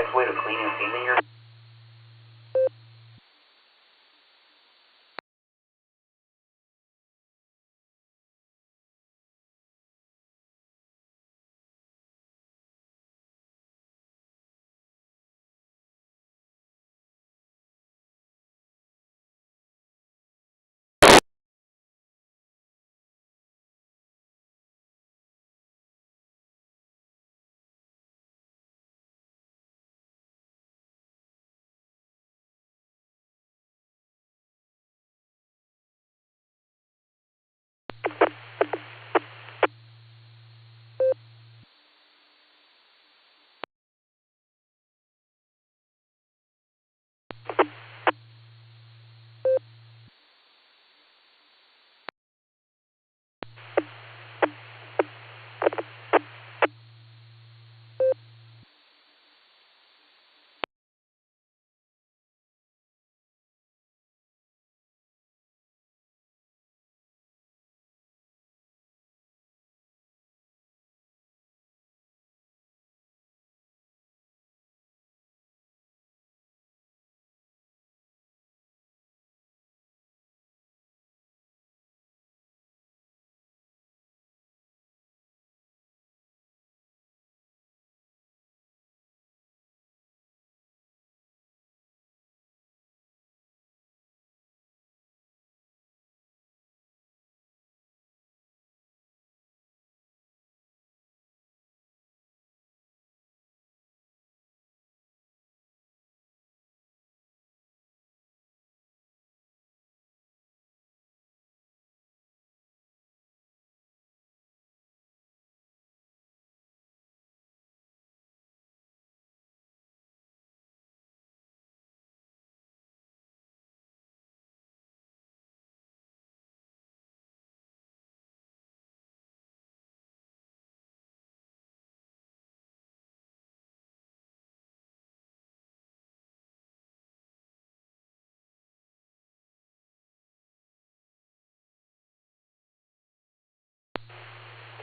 best way to clean and clean your...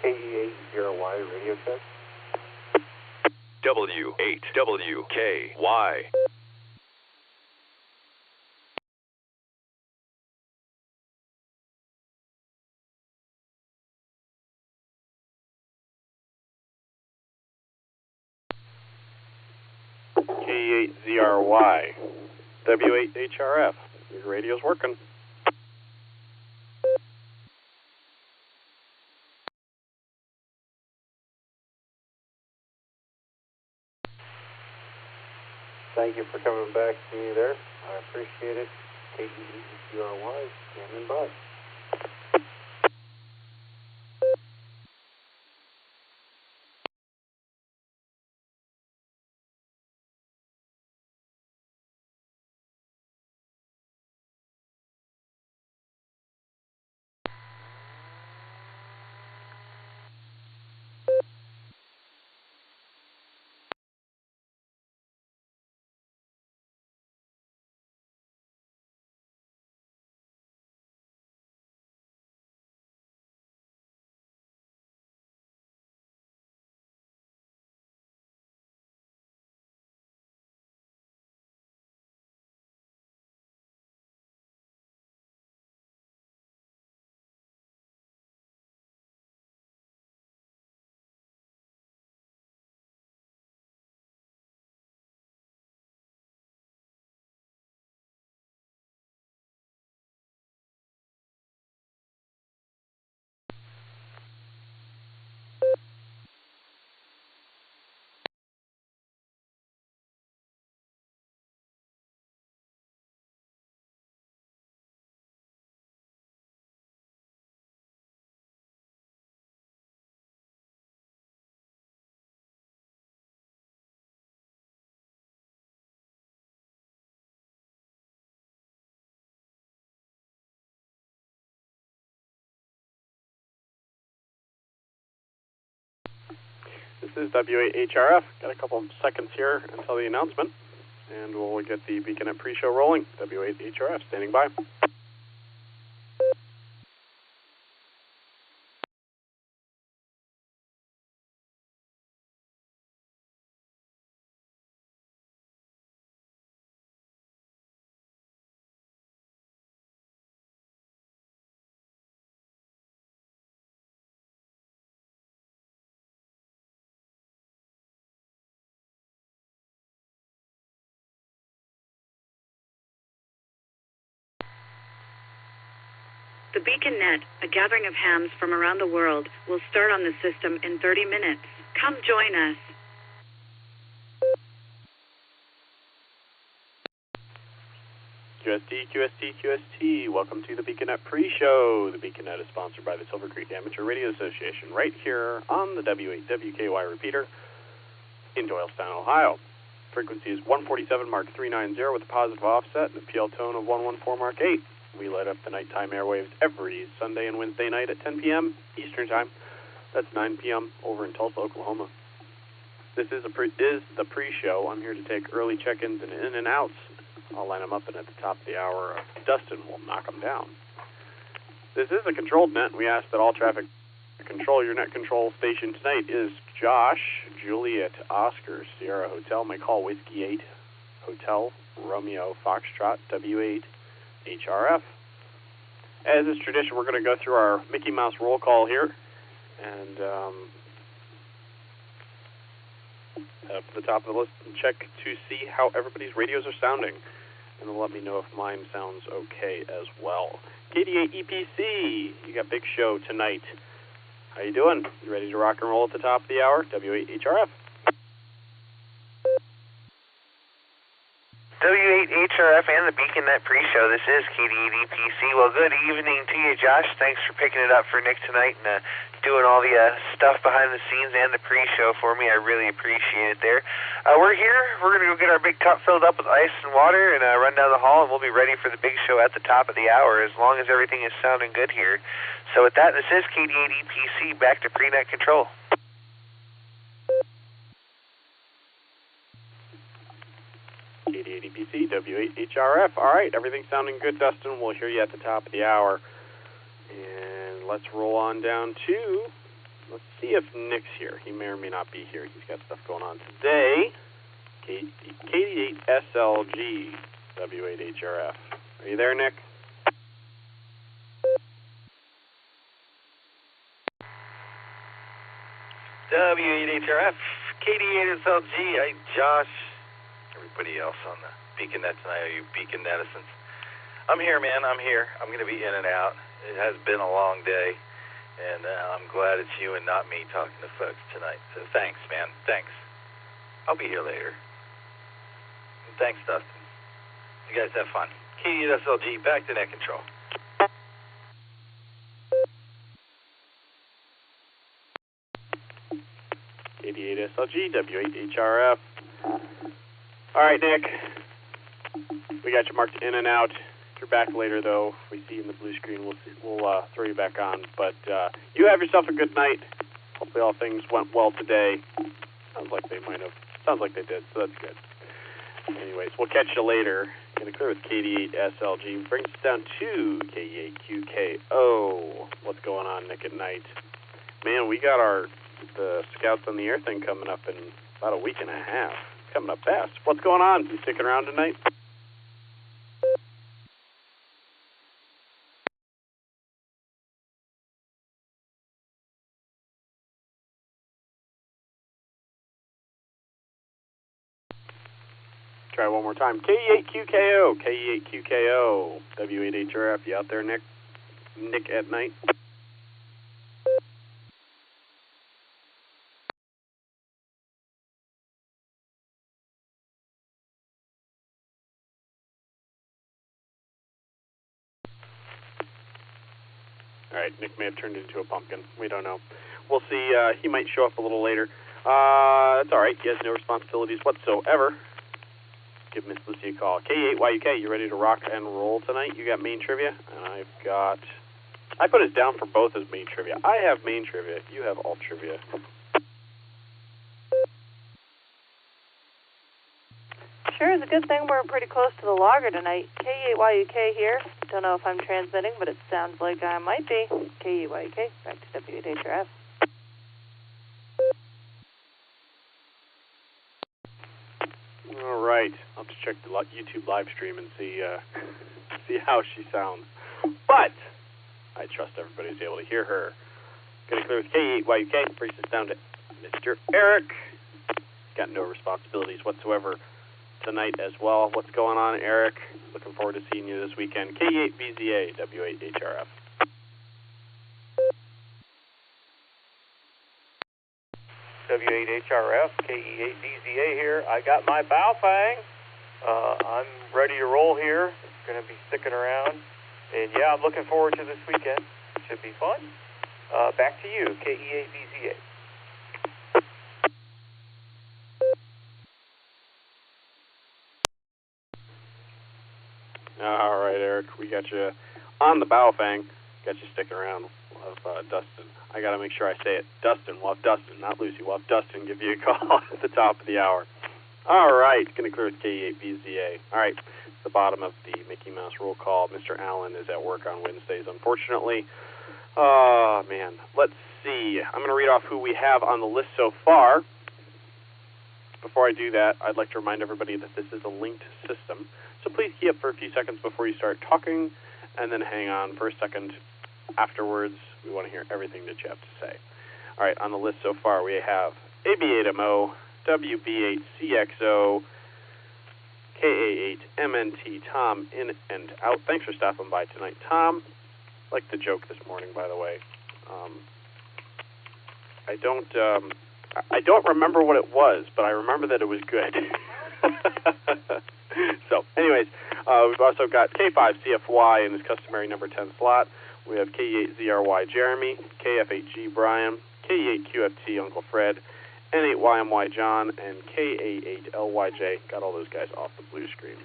KE80Y radio check. W8WKY. KE8ZRY. W8HRF. Your radio's working. Thank you for coming back to me there. I appreciate it. KE8ZRY, standing by. This is W8HRF. Got a couple of seconds here until the announcement, and we'll get the Beaconette pre-show rolling. W8HRF, standing by. The Beacon Net, a gathering of hams from around the world, will start on the system in 30 minutes. Come join us. QST, QST, QST. Welcome to the Beacon Net pre-show. The Beacon Net is sponsored by the Silvercreek Amateur Radio Association right here on the W8WKY repeater in Doylestown, Ohio. Frequency is 147 Mark 390 with a positive offset and a PL tone of 114 Mark 8. We light up the nighttime airwaves every Sunday and Wednesday night at 10 p.m. Eastern Time. That's 9 p.m. over in Tulsa, Oklahoma. This is the pre-show. I'm here to take early check-ins and in and outs. I'll line them up, and at the top of the hour, Dustin will knock them down. This is a controlled net. We ask that all traffic control your net control station tonight is Josh, Juliet, Oscar, Sierra Hotel, Mike Hall, Whiskey 8, Hotel, Romeo, Foxtrot, W8, HRF. As is tradition, we're going to go through our Mickey Mouse roll call here, and up at the top of the list, and check to see how everybody's radios are sounding, and it'll let me know if mine sounds okay as well. KD8 EPC, you got big show tonight. How you doing? You ready to rock and roll at the top of the hour? W8 HRF. W8 HRF and the Beacon Net pre-show. This is KD8 EPC. Well, good evening to you, Josh. Thanks for picking it up for Nick tonight and doing all the stuff behind the scenes and the pre-show for me. I really appreciate it there. We're here. We're going to go get our big cup filled up with ice and water and run down the hall, and we'll be ready for the big show at the top of the hour as long as everything is sounding good here. So with that, this is KD8 EPC. Back to pre-net control. KD8 EPC, W8 HRF. All right, everything's sounding good, Dustin. We'll hear you at the top of the hour. And let's roll on down to, let's see if Nick's here. He may or may not be here. He's got stuff going on today. KD8 SLG, W8 HRF. Are you there, Nick? W8 HRF, KD8 SLG. Josh, everybody else on the Beacon Net tonight, are you Beacon Netizens? I'm here, man. I'm here. I'm going to be in and out. It has been a long day, and I'm glad it's you and not me talking to folks tonight. So thanks, man. Thanks. I'll be here later. And thanks, Dustin. You guys have fun. KD8 SLG, back to net control. KD8 SLG, W8 HRF. All right, Nick. We got you marked in and out. If you're back later, though, if we see you in the blue screen, we'll throw you back on. But you have yourself a good night. Hopefully all things went well today. Sounds like they might have. Sounds like they did, so that's good. Anyways, we'll catch you later. Going to clear with KD8 SLG. Brings us down to KD8 QKO. What's going on, Nick, at night? Man, we got the Scouts on the Air thing coming up in about a week and a half. It's coming up fast. What's going on? You sticking around tonight? Try one more time. KE8 QKO, KE8 QKO, W8 HRF. You out there, Nick? Nick at night? All right, Nick may have turned into a pumpkin. We don't know. We'll see. He might show up a little later. That's all right. He has no responsibilities whatsoever. Give Miss Lucy a call. K8YUK, you ready to rock and roll tonight? You got main trivia? And I put it down for both as main trivia. I have main trivia. You have alt trivia. Sure is a good thing we're pretty close to the logger tonight. K8YUK here. Don't know if I'm transmitting, but it sounds like I might be. K8YUK, back to W8 HRF. All right. I'll have to check the YouTube live stream and see how she sounds. But I trust everybody's able to hear her. Going to clear with K8YUK. Brings us down to Mr. Eric. Got no responsibilities whatsoever tonight as well. What's going on, Eric? Looking forward to seeing you this weekend. K8BZA, W8 HRF. W8HRF, KE8VZA here. I got my Baofeng. I'm ready to roll here. Going to be sticking around. And yeah, I'm looking forward to this weekend. Should be fun. Back to you, KE8VZA. All right, Eric, we got you on the Baofeng. Got you sticking around. We'll have Dustin. I got to make sure I say it. Dustin. We'll have Dustin, not Lucy. We'll have Dustin give you a call at the top of the hour. All right, going to clear with KE8VZA. All right, the bottom of the Mickey Mouse roll call. Mr. Allen is at work on Wednesdays, unfortunately. Oh, man. Let's see. I'm going to read off who we have on the list so far. Before I do that, I'd like to remind everybody that this is a linked system. So please key up for a few seconds before you start talking, and then hang on for a second afterwards. We want to hear everything that you have to say. All right, on the list so far, we have AB8MO, WB8CXO, KA8MNT, Tom, in and out. Thanks for stopping by tonight, Tom. I like the joke this morning, by the way. I don't remember what it was, but I remember that it was good. So, anyways, we've also got K5CFY in his customary number 10 slot. We have K8ZRY Jeremy, KF8G Brian, K8QFT Uncle Fred, N8YMY John, and K88LYJ. Got all those guys off the blue screen.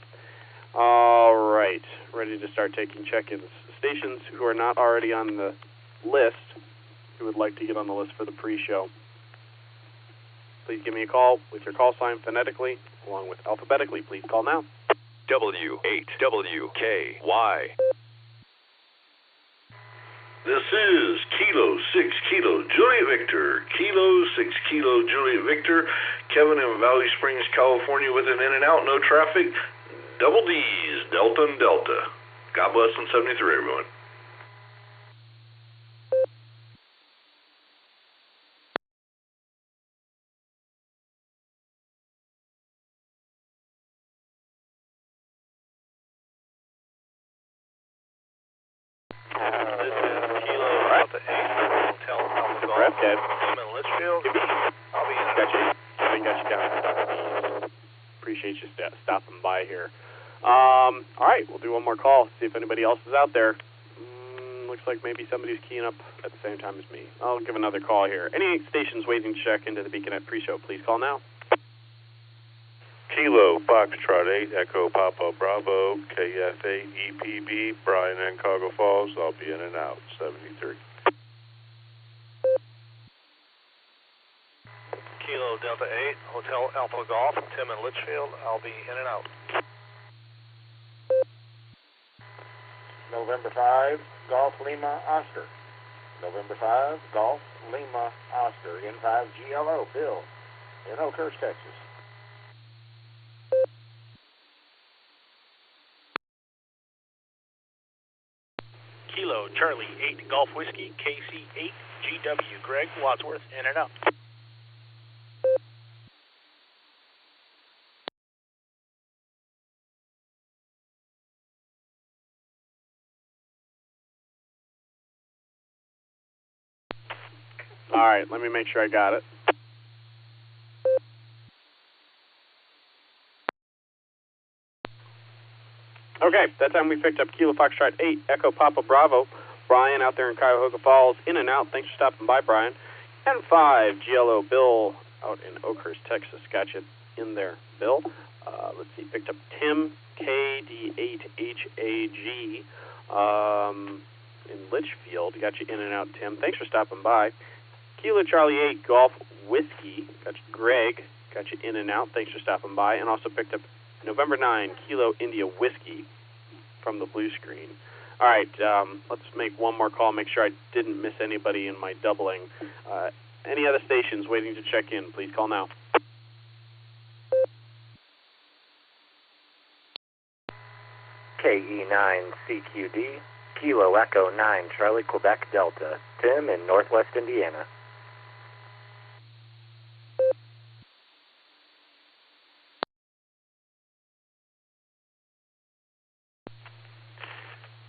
All right, ready to start taking check-ins. Stations who are not already on the list, who would like to get on the list for the pre-show, please give me a call with your call sign phonetically, along with alphabetically. Please call now. W8WKY. This is Kilo 6 Kilo Juliet Victor. Kilo 6 Kilo Juliet Victor. Kevin in Valley Springs, California with an in and out, no traffic. Double D's, Delta and Delta. God bless on 73, everyone. This is Kilo Delta 8, Hotel Alpha Golf, Team in Litchfield. I'll be in. Got you down. Appreciate you stopping by here. All right, we'll do one more call, see if anybody else is out there. Looks like maybe somebody's keying up at the same time as me. I'll give another call here. Any stations waiting to check into the Beaconette pre-show, please call now. Kilo Foxtrot 8 Echo Papa Bravo KF8 EPB Brian and Cargo Falls. I'll be in and out 73. Kilo Delta 8, Hotel Alpha Golf, Tim in Litchfield. I'll be in and out. November 5, Golf Lima Oscar. November 5, Golf Lima Oscar, N5GLO, Bill, in Oakhurst, Texas. Kilo Charlie 8 Golf Whiskey, KC8 GW, Greg Wadsworth, in and out. All right, let me make sure I got it. Okay, that time we picked up Kilo Foxtrot 8, Echo Papa Bravo. Brian out there in Cuyahoga Falls, in and out. Thanks for stopping by, Brian. And 5, GLO Bill out in Oakhurst, Texas. Got you in there, Bill. Let's see, picked up Tim, KD8HAG in Litchfield. Got you in and out, Tim. Thanks for stopping by. Kilo Charlie 8 Golf Whiskey. Got you, Greg. Got you in and out. Thanks for stopping by. And also picked up November 9 Kilo India Whiskey from the blue screen. All right, let's make one more call. Make sure I didn't miss anybody in my doubling. Any other stations waiting to check in, please call now. KE9CQD, Kilo Echo 9 Charlie Quebec Delta, Tim in Northwest Indiana.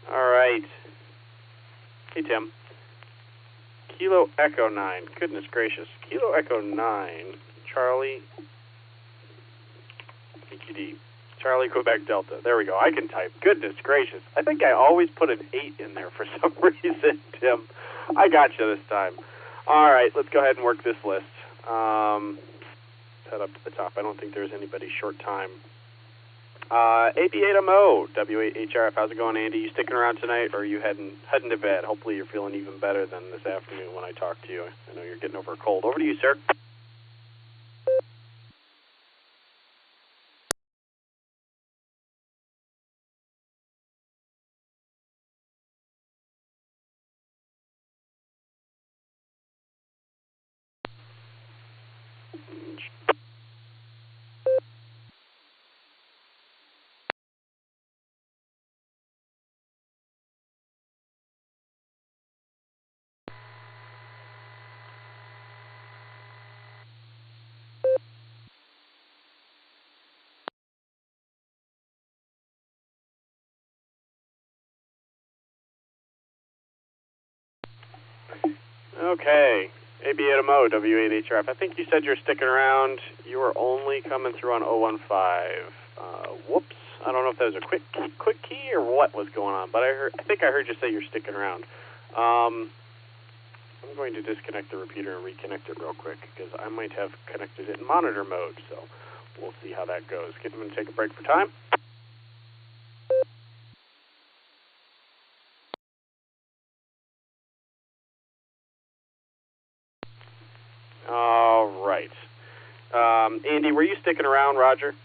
All right. Hey, Tim. Kilo Echo 9. Goodness gracious. Kilo Echo 9. Charlie. CQD. Charlie Quebec Delta. There we go. I can type. Goodness gracious. I think I always put an 8 in there for some reason, Tim. I got you this time. All right, let's go ahead and work this list. Head up to the top. I don't think there's anybody short time. AB8MO, W8HRF. How's it going, Andy? You sticking around tonight, or are you heading to bed? Hopefully you're feeling even better than this afternoon when I talk to you. I know you're getting over a cold. Over to you, sir. Okay, AB8MO, W8HRF. I think you said you're sticking around. You were only coming through on 015. Whoops. I don't know if that was a quick key or what was going on, but I think I heard you say you're sticking around. I'm going to disconnect the repeater and reconnect it real quick because I might have connected it in monitor mode, so we'll see how that goes. I'm going to take a break for time. All right. Andy, were you sticking around, Roger?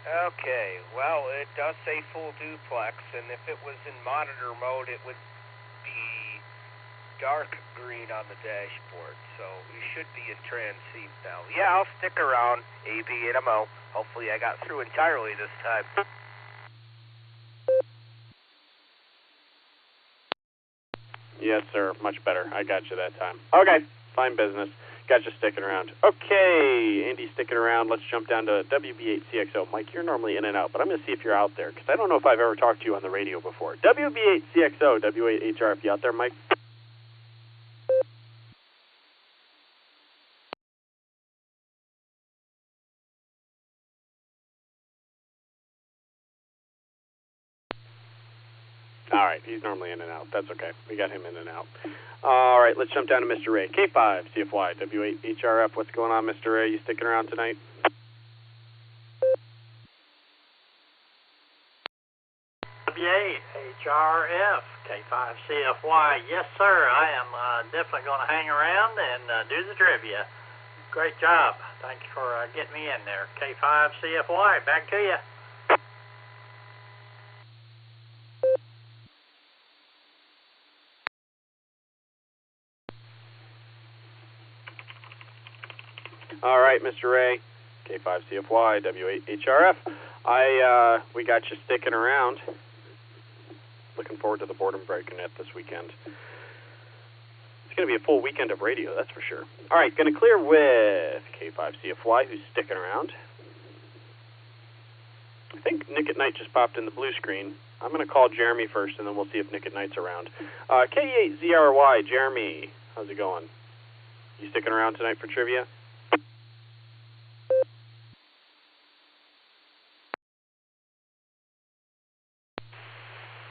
Okay, well, it does say full duplex, and if it was in monitor mode, it would be dark green on the dashboard, so we should be in transceive now. Yeah, I'll stick around, AB8MO. Hopefully I got through entirely this time. Yes, sir. Much better. I got you that time. Okay. Fine business. Got you sticking around. Okay. Andy's sticking around. Let's jump down to WB8CXO. Mike, you're normally in and out, but I'm going to see if you're out there because I don't know if I've ever talked to you on the radio before. WB8CXO, W8HRF. You out there, Mike? All right, he's normally in and out. That's okay. We got him in and out. All right, let's jump down to Mr. Ray. K5, CFY, W8HRF. What's going on, Mr. Ray? You sticking around tonight? W8HRF, K5CFY. Yes, sir. I am definitely going to hang around and do the trivia. Great job. Thanks for getting me in there. K5CFY, back to you. All right, Mr. Ray, K5CFY, W8HRF. We got you sticking around. Looking forward to the boredom breaking net this weekend. It's going to be a full weekend of radio, that's for sure. All right, going to clear with K5CFY, who's sticking around. I think Nick at Night just popped in the blue screen. I'm going to call Jeremy first, and then we'll see if Nick at Night's around. K8ZRY, Jeremy, how's it going? You sticking around tonight for trivia?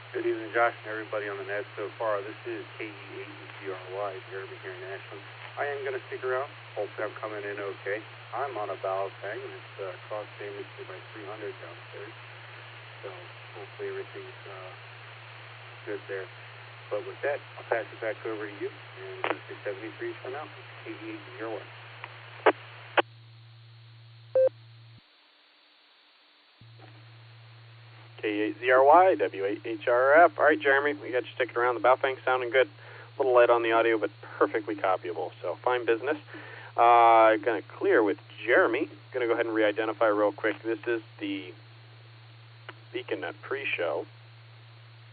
Good evening, Josh, and everybody on the net so far. This is KE8ZRY, Jeremy here in Ashland. I am going to stick around. Hopefully I'm coming in okay. I'm on a valve tank, and it's cross famously by 300 downstairs. So hopefully everything's good there. But with that, I'll pass it back over to you, and 673 for now. KE8ZRY. K8ZRY, W8HRF. All right, Jeremy, we got you sticking around. The Baofeng sounding good. A little light on the audio, but perfectly copyable. So fine business. Going to clear with Jeremy. Going to go ahead and re-identify real quick. This is the BeaconNet pre-show.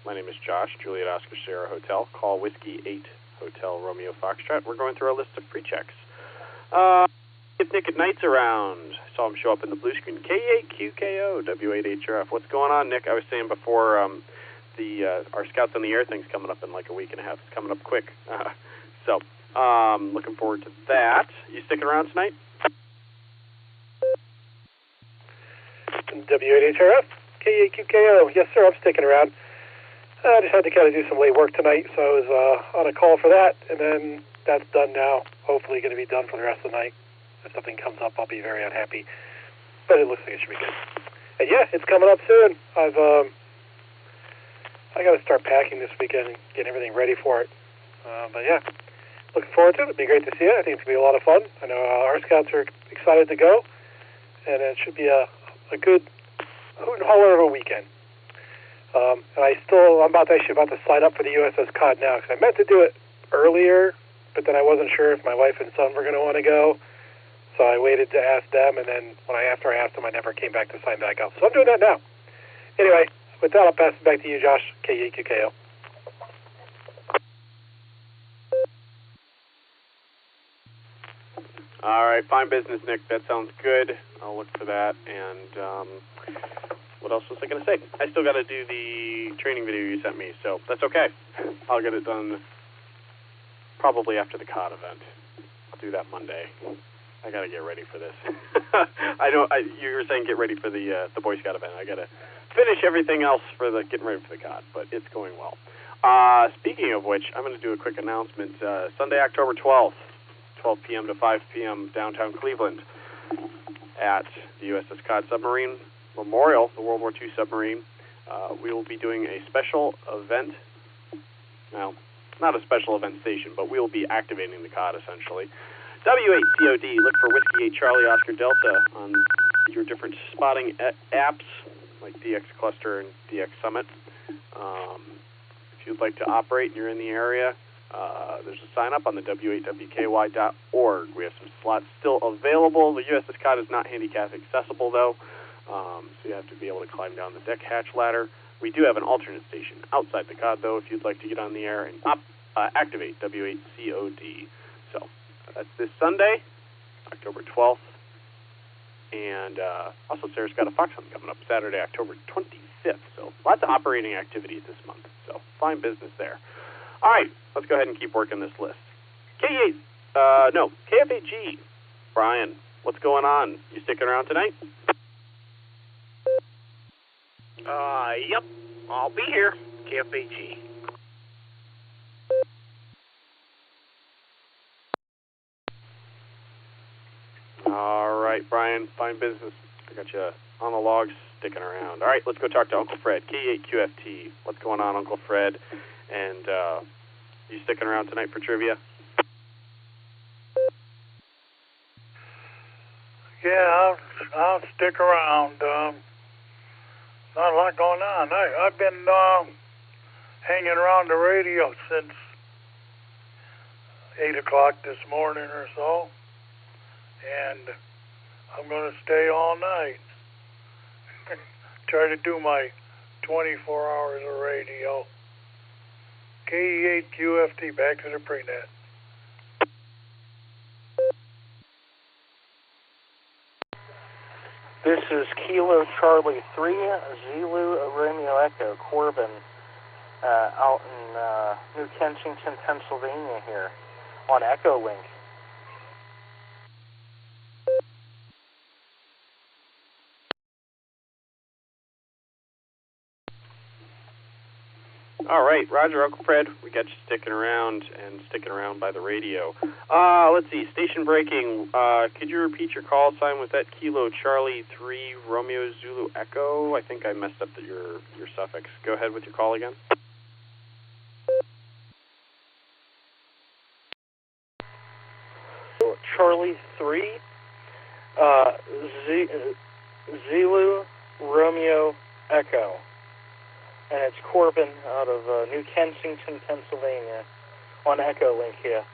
My name is Josh, Juliet Oscar Sierra Hotel. Call Whiskey 8 Hotel Romeo Foxtrot. We're going through our list of pre-checks. If Nick at Night's around, I saw him show up in the blue screen. K8QKO, W8HRF. What's going on, Nick? I was saying before, our Scouts on the Air thing's coming up in like a week and a half. It's coming up quick. So, looking forward to that. You sticking around tonight? W8HRF, K8QKO. Yes, sir, I'm sticking around. I just had to kind of do some late work tonight, so I was on a call for that, and then that's done now. Hopefully going to be done for the rest of the night. If something comes up, I'll be very unhappy. But it looks like it should be good. And yeah, it's coming up soon. I got to start packing this weekend and get everything ready for it. But yeah, looking forward to it. It'll be great to see it. I think it's going to be a lot of fun. I know our Scouts are excited to go, and it should be a good hoot and holler of a weekend. And I'm about to sign up for the USS Cod now, because I meant to do it earlier, but then I wasn't sure if my wife and son were going to want to go, so I waited to ask them, and then after I asked them, I never came back to sign back up. So I'm doing that now. Anyway, with that, I'll pass it back to you, Josh, K8QKO. All right, fine business, Nick. That sounds good. I'll look for that. And what else was I going to say? I still got to do the training video you sent me, so that's okay. I'll get it done probably after the COD event. I'll do that Monday. I got to get ready for this. You were saying get ready for the Boy Scout event. I got to finish everything else for getting ready for the COD, but it's going well. Speaking of which, I'm going to do a quick announcement. Sunday, October 12th, 12 p.m. to 5 p.m. downtown Cleveland at the USS Cod Submarine Memorial, the World War II submarine. We will be doing a special event. Well, not a special event station, but we will be activating the COD essentially. W8COD, look for Whiskey 8 Charlie Oscar Delta on your different spotting apps like DX Cluster and DX Summit. If you'd like to operate and you're in the area, there's a sign up on the W8WKY.org. We have some slots still available. The USS Cod is not handicap accessible though, so you have to be able to climb down the deck hatch ladder. We do have an alternate station outside the COD though if you'd like to get on the air and activate W8COD. So that's this Sunday, October 12th. And also Sarah's got a Fox Hunt coming up Saturday, October 25th. So lots of operating activities this month. So fine business there. All right, let's go ahead and keep working this list. KFAG. Brian, what's going on? You sticking around tonight? Yep. I'll be here. KFAG. All right, Brian, fine business. I got you on the logs, sticking around. All right, let's go talk to Uncle Fred, K8QFT. What's going on, Uncle Fred? And you sticking around tonight for trivia? Yeah, I'll stick around. Not a lot going on. I've been hanging around the radio since 8 o'clock this morning or so, and I'm going to stay all night. Try to do my 24 hours of radio. KE8QFT, back to the prenet. This is Kilo Charlie 3, Zulu Romeo Echo, Corbin, out in New Kensington, Pennsylvania here, on Echolink. All right, Roger, Uncle Fred, we got you sticking around by the radio. Let's see, station breaking. Could you repeat your call sign? Was that Kilo Charlie 3 Romeo Zulu Echo? I think I messed up your suffix. Go ahead with your call again. Charlie 3, Zulu Romeo Echo. And it's Corbin out of New Kensington, Pennsylvania, on Echolink here.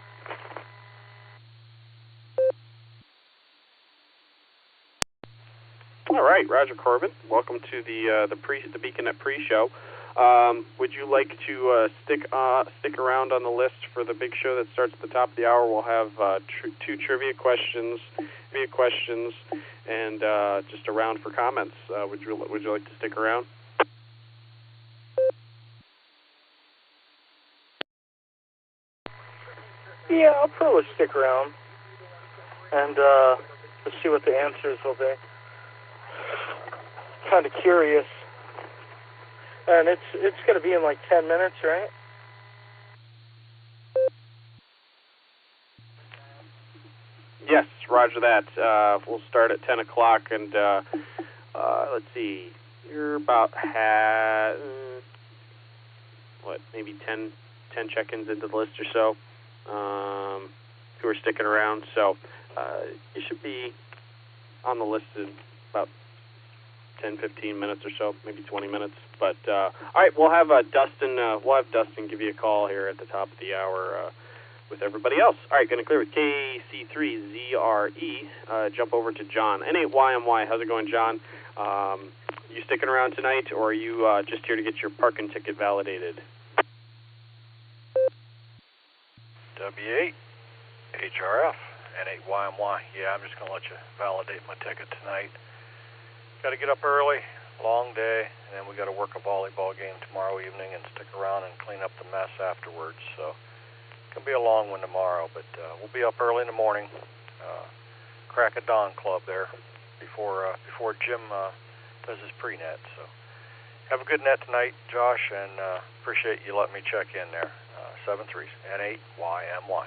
All right, Roger Corbin. Welcome to the BeaconNet pre-show. Would you like to stick around on the list for the big show that starts at the top of the hour? We'll have two trivia questions, and just a round for comments. Would you like to stick around? Yeah, I'll probably stick around and to see what the answers will be. Kind of curious. And it's going to be in like 10 minutes, right? Yes, roger that. We'll start at 10 o'clock, and let's see, you're about maybe 10 check-ins into the list or so who are sticking around. So you should be on the list in about 10, 15 minutes or so, maybe 20 minutes. But all right, we'll have Dustin. We'll have Dustin give you a call here at the top of the hour with everybody else. All right, going to clear with KC3ZRE. Jump over to John. N8YMY. How's it going, John? You sticking around tonight, or are you just here to get your parking ticket validated? W8 HRF N8YMY. Yeah, I'm just going to let you validate my ticket tonight. Got to get up early, long day, and then we got to work a volleyball game tomorrow evening and stick around and clean up the mess afterwards. So it's going to be a long one tomorrow, but we'll be up early in the morning, crack a dawn club there before Jim does his pre-net. So have a good net tonight, Josh, and appreciate you letting me check in there. 73s, N8YMY.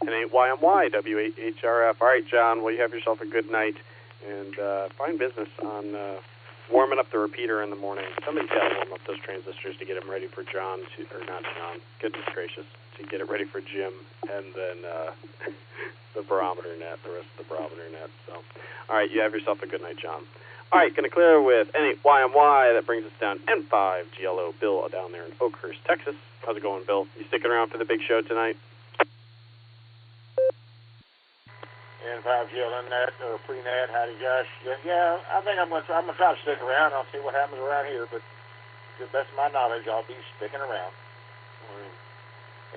N8YMY, W8HRF. All right, John, well, you have yourself a good night, and fine business on warming up the repeater in the morning. Somebody's got to warm up those transistors to get them ready for John, or not John, goodness gracious, to get it ready for Jim, and then the barometer net, the rest of the barometer net. So, all right, you have yourself a good night, John. All right, going to clear with N8YMY. That brings us down N5GLO. Bill down there in Oakhurst, Texas. How's it going, Bill? You sticking around for the big show tonight? N5GLO net or pre-net. Howdy, Josh. Yeah, I think I'm gonna try to stick around. I'll see what happens around here, but to the best of my knowledge, I'll be sticking around.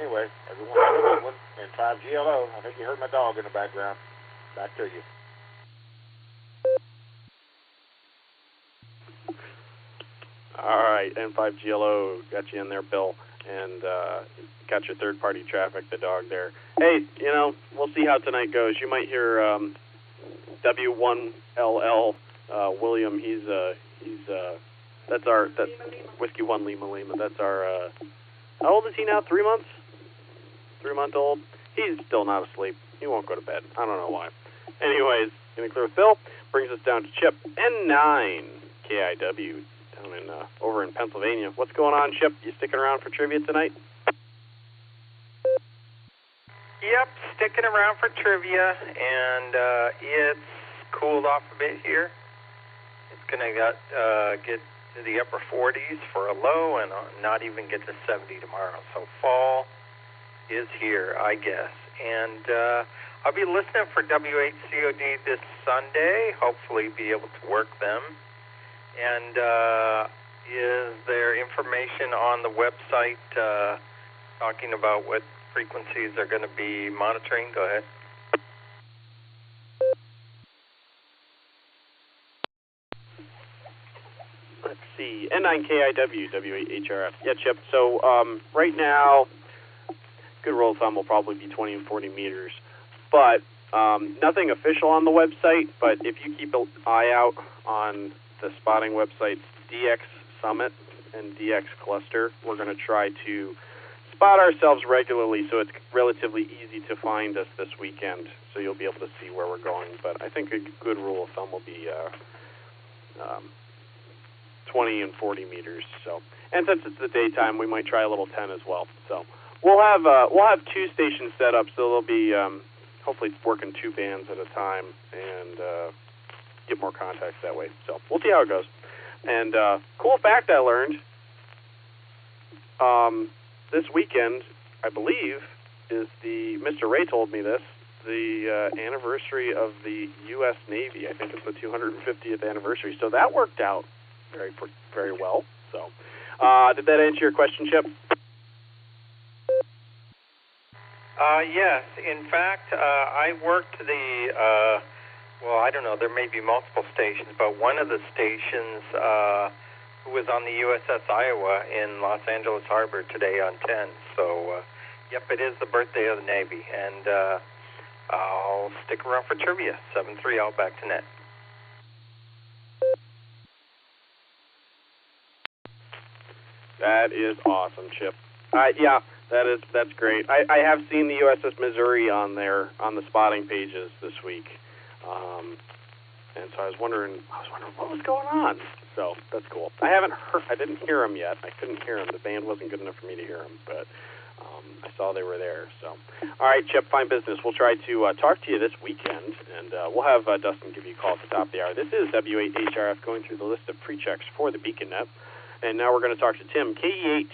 Anyway, everyone have a good one. N5GLO. I think you heard my dog in the background. Back to you. All right, N5GLO, got you in there, Bill, and got your third-party traffic, the dog there. Hey, we'll see how tonight goes. You might hear W1LL William. That's Whiskey 1 Lima Lima. That's our. How old is he now? 3 months? 3-month-old. He's still not asleep. He won't go to bed. I don't know why. Anyways, gonna clear with Phil. Brings us down to Chip N9 KIW. Over in Pennsylvania. What's going on, Chip? You sticking around for trivia tonight? Yep, sticking around for trivia, and it's cooled off a bit here. It's going to get to the upper 40s for a low and not even get to 70 tomorrow. So fall is here, I guess. And I'll be listening for W8COD this Sunday, hopefully be able to work them. And is there information on the website talking about what frequencies they're going to be monitoring? Go ahead. Let's see. N9KIW, W8HRF. Yeah, Chip. So right now, good rule of thumb will probably be 20 and 40 meters. But nothing official on the website. But if you keep an eye out on the spotting websites DX Summit and DX Cluster, we're going to try to spot ourselves regularly, so it's relatively easy to find us this weekend, so you'll be able to see where we're going. But I think a good rule of thumb will be 20 and 40 meters. So, and since it's the daytime, we might try a little 10 as well. So we'll have 2 stations set up, so they'll be hopefully working 2 bands at a time and get more contacts that way. So we'll see how it goes. And cool fact I learned this weekend, I believe, is Mr. Ray told me this, the anniversary of the U.S. Navy. I think it's the 250th anniversary. So that worked out very well. So did that answer your question, Chip? Yes. In fact, I worked well, I don't know, there may be multiple stations, but one of the stations who was on the USS Iowa in Los Angeles Harbor today on 10. So, yep, it is the birthday of the Navy, and I'll stick around for trivia. 7-3, all back to net. That is awesome, Chip. Yeah, that's great. I have seen the USS Missouri on the spotting pages this week, and so I was wondering what was going on. So that's cool. I didn't hear him yet. I couldn't hear him. The band wasn't good enough for me to hear him, but I saw they were there. So, all right, Chip, fine business. We'll try to talk to you this weekend, and we'll have Dustin give you a call at the top of the hour. This is W8HRF going through the list of pre-checks for the BeaconNet, and now we're going to talk to Tim, KE8.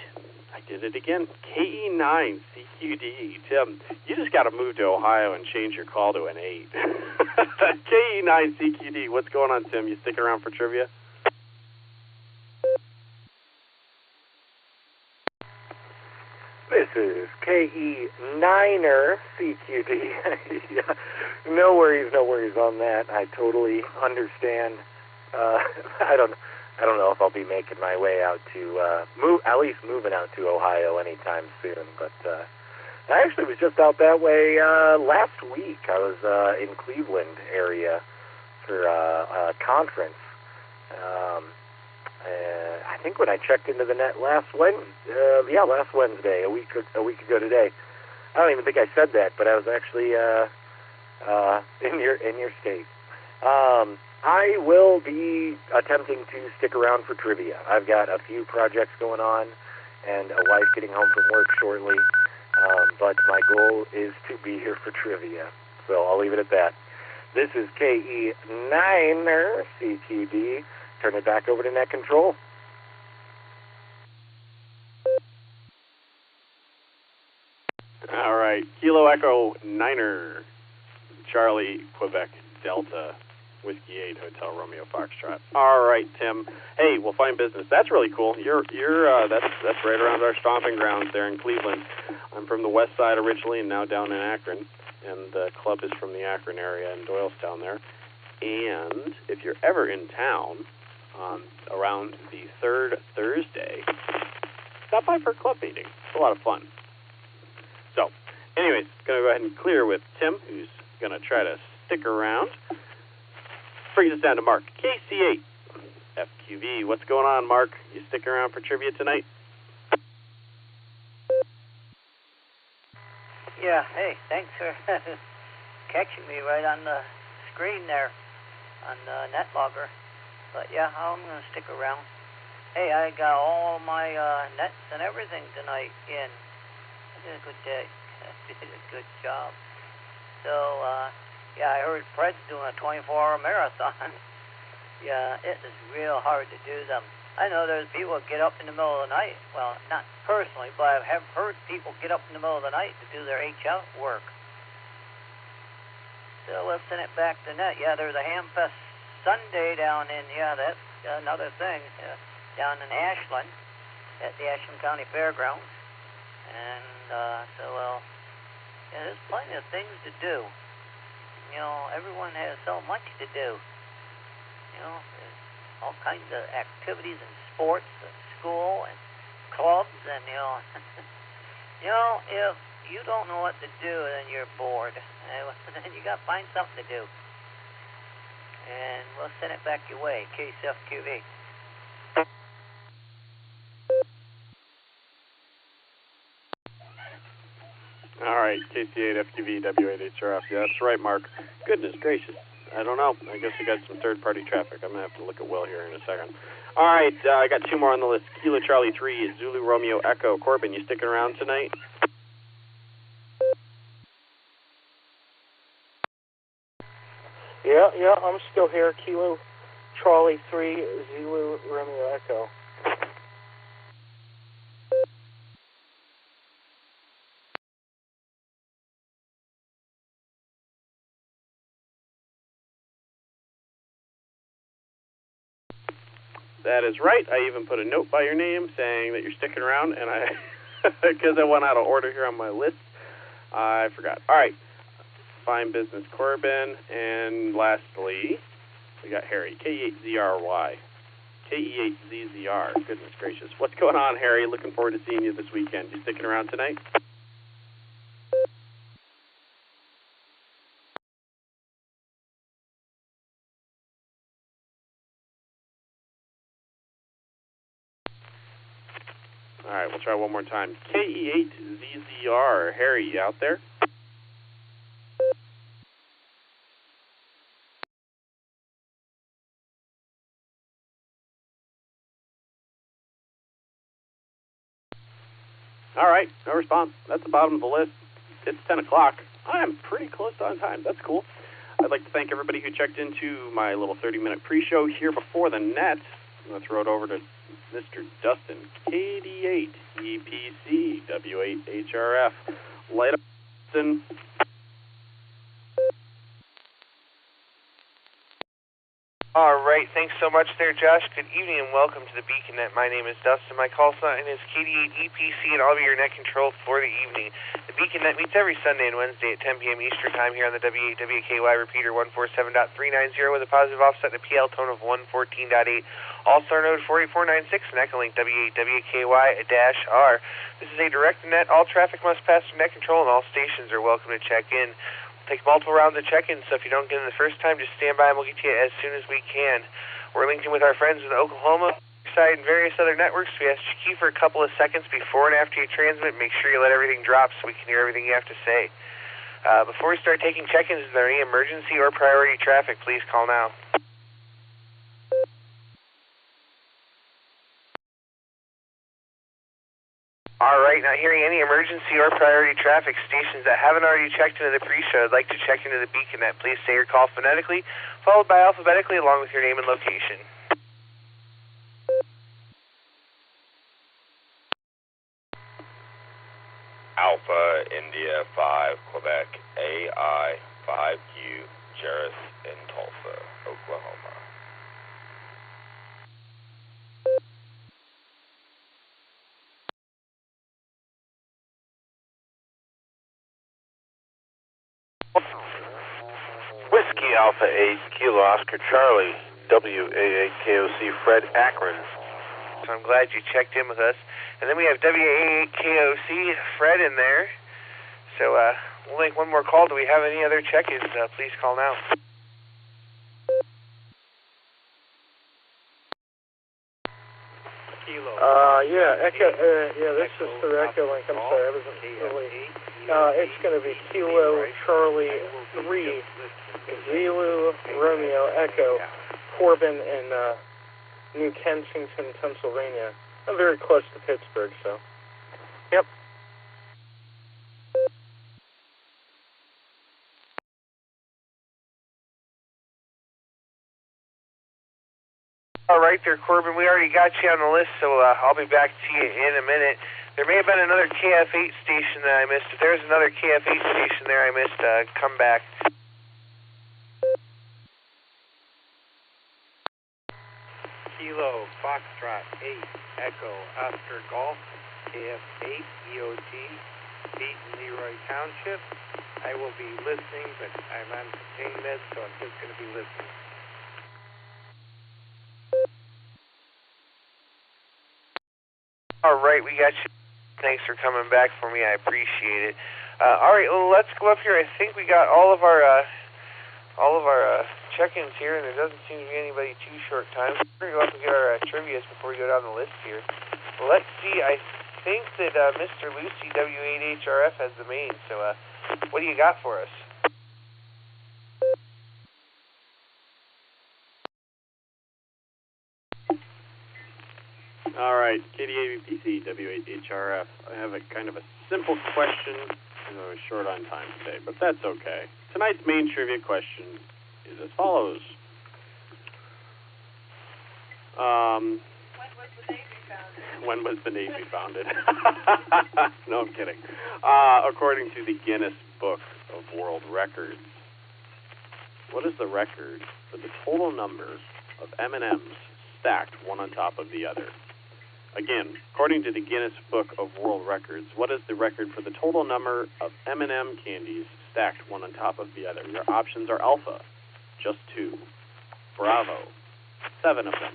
I did it again. KE9 CQD. Tim, you just got to move to Ohio and change your call to an 8. KE9 CQD. What's going on, Tim? You sticking around for trivia? This is KE9er CQD. Yeah, no worries on that. I totally understand. I don't know if I'll be making my way out to moving out to Ohio anytime soon. But I actually was just out that way last week. I was in Cleveland area for a conference. I think when I checked into the net last Wednesday, a week ago today. I don't even think I said that, but I was actually in your state. I will be attempting to stick around for trivia. I've got a few projects going on and a wife getting home from work shortly, but my goal is to be here for trivia. So I'll leave it at that. This is KE9er CQD. Turn it back over to net control. All right. Kilo Echo 9er, Charlie, Quebec, Delta, Whiskey 8, Hotel Romeo Foxtrot. All right, Tim. Hey, well, fine business. That's really cool. You're that's right around our stomping grounds there in Cleveland. I'm from the west side originally and now down in Akron, and the club is from the Akron area in Doylestown there. And if you're ever in town around the third Thursday, stop by for a club meeting. It's a lot of fun. So, anyways, going to go ahead and clear with Tim, who's going to try to stick around. Brings us down to Mark, KC8, FQV. What's going on, Mark? You sticking around for trivia tonight? Yeah, hey, thanks for catching me right on the screen there on the NetLogger. But yeah, I'm going to stick around. Hey, I got all my nets and everything tonight in. I did a good day. I did a good job. So, yeah, I heard Fred's doing a 24-hour marathon. Yeah, it is real hard to do them. I know there's people that get up in the middle of the night. Well, not personally, but I have heard people get up in the middle of the night to do their HL work. So let's send it back to net. Yeah, there's a Hamfest Sunday down in, that's another thing, down in Ashland at the Ashland County Fairgrounds. And there's plenty of things to do. You know, everyone has so much to do. You know, there's all kinds of activities and sports and school and clubs and, you know, if you don't know what to do, then you're bored. Then you got to find something to do. And we'll send it back your way, KCFQV. All right, KC8, FQV, W8HRF. Yeah, that's right, Mark. Goodness gracious. I don't know. I guess we got some third-party traffic. I'm going to have to look at Will here in a second. All right, I got two more on the list. Kilo Charlie 3, Zulu Romeo Echo. Corbin, you sticking around tonight? Yeah, I'm still here. Kilo Charlie 3, Zulu Romeo Echo. That is right. I even put a note by your name saying that you're sticking around, and because I went out of order here on my list, I forgot. All right. Fine Business Corbin, and lastly, we got Harry, K8ZRY. K-E-8-Z-Z-R. Goodness gracious. What's going on, Harry? Looking forward to seeing you this weekend. You sticking around tonight? All right, we'll try one more time. K-E-8-Z-Z-R. Harry, you out there? All right, no response. That's the bottom of the list. It's 10 o'clock. I am pretty close on time. That's cool. I'd like to thank everybody who checked into my little 30-minute pre-show here before the net. I'm going to throw it over to Mr. Dustin, KD8, EPC, W8HRF. Light up, Dustin. All right, thanks so much there, Josh. Good evening and welcome to the BeaconNet. My name is Dustin. My call sign is KD8EPC, and I'll be your net control for the evening. The BeaconNet meets every Sunday and Wednesday at 10 p.m. Eastern Time here on the W8WKY repeater 147.390 with a positive offset and a PL tone of 114.8. Allstar Node 4496 and Echolink W8WKY-R. This is a direct net. All traffic must pass through net control, and all stations are welcome to check in. Take multiple rounds of check-in, so if you don't get in the first time, just stand by and we'll get to you as soon as we can. We're linked in with our friends in Oklahoma, side, and various other networks. We ask you to keep for a couple of seconds before and after you transmit. Make sure you let everything drop so we can hear everything you have to say. Before we start taking check-ins, is there any emergency or priority traffic? Please call now. All right, not hearing any emergency or priority traffic. Stations that haven't already checked into the pre-show, I'd like to check into the BeaconNet. Please say your call phonetically, followed by alphabetically, along with your name and location. Alpha India 5 Quebec AI 5Q Jerris in Tulsa, Oklahoma. Whiskey Alpha 8 Kilo Oscar Charlie WA8 KOC Fred Akron. So I'm glad you checked in with us. And then we have WA8 KOC Fred in there. So we'll make one more call. Do we have any other check-ins? Please call now. This is through Echolink. I'm sorry, I wasn't really. It's going to be Kilo Charlie 3 Zulu Romeo Echo Corbin in New Kensington, Pennsylvania. I'm very close to Pittsburgh, so. Yep. All right there, Corbin. We already got you on the list, so I'll be back to you in a minute. There may have been another KF8 station that I missed. If there's another KF8 station there I missed, come back. Kilo Foxtrot 8 Echo Oscar Golf KF8 EOT Pete and Leroy Township. I will be listening, but I'm on pain meds, so I'm just going to be listening. All right, we got you. Thanks for coming back for me. I appreciate it. All right, well, let's go up here. I think we got all of our check-ins here, and there doesn't seem to be anybody too short time. We're going to go up and get our trivias before we go down the list here. Well, let's see. I think that Mr. Lucy W8HRF has the main. So, what do you got for us? All right, KDAVPC, W8HRF. I have a kind of a simple question. I was short on time today, but that's okay. Tonight's main trivia question is as follows. When was the Navy founded? No, I'm kidding. According to the Guinness Book of World Records, what is the record for the total number of M&Ms stacked one on top of the other. Again, according to the Guinness Book of World Records, what is the record for the total number of M&M candies stacked one on top of the other? Your options are Alpha, just 2. Bravo, 7 of them.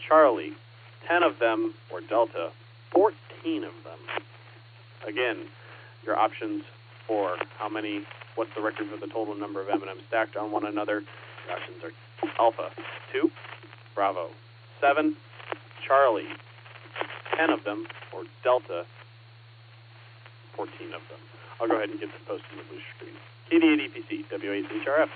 Charlie, 10 of them. Or Delta, 14 of them. Again, your options for what's the record for the total number of M&Ms stacked on one another? Your options are Alpha, 2. Bravo, 7. Charlie, 10 of them. Or Delta, 14 of them. I'll go ahead and get this posted on the blue screen. KD8EPC, W8HRF.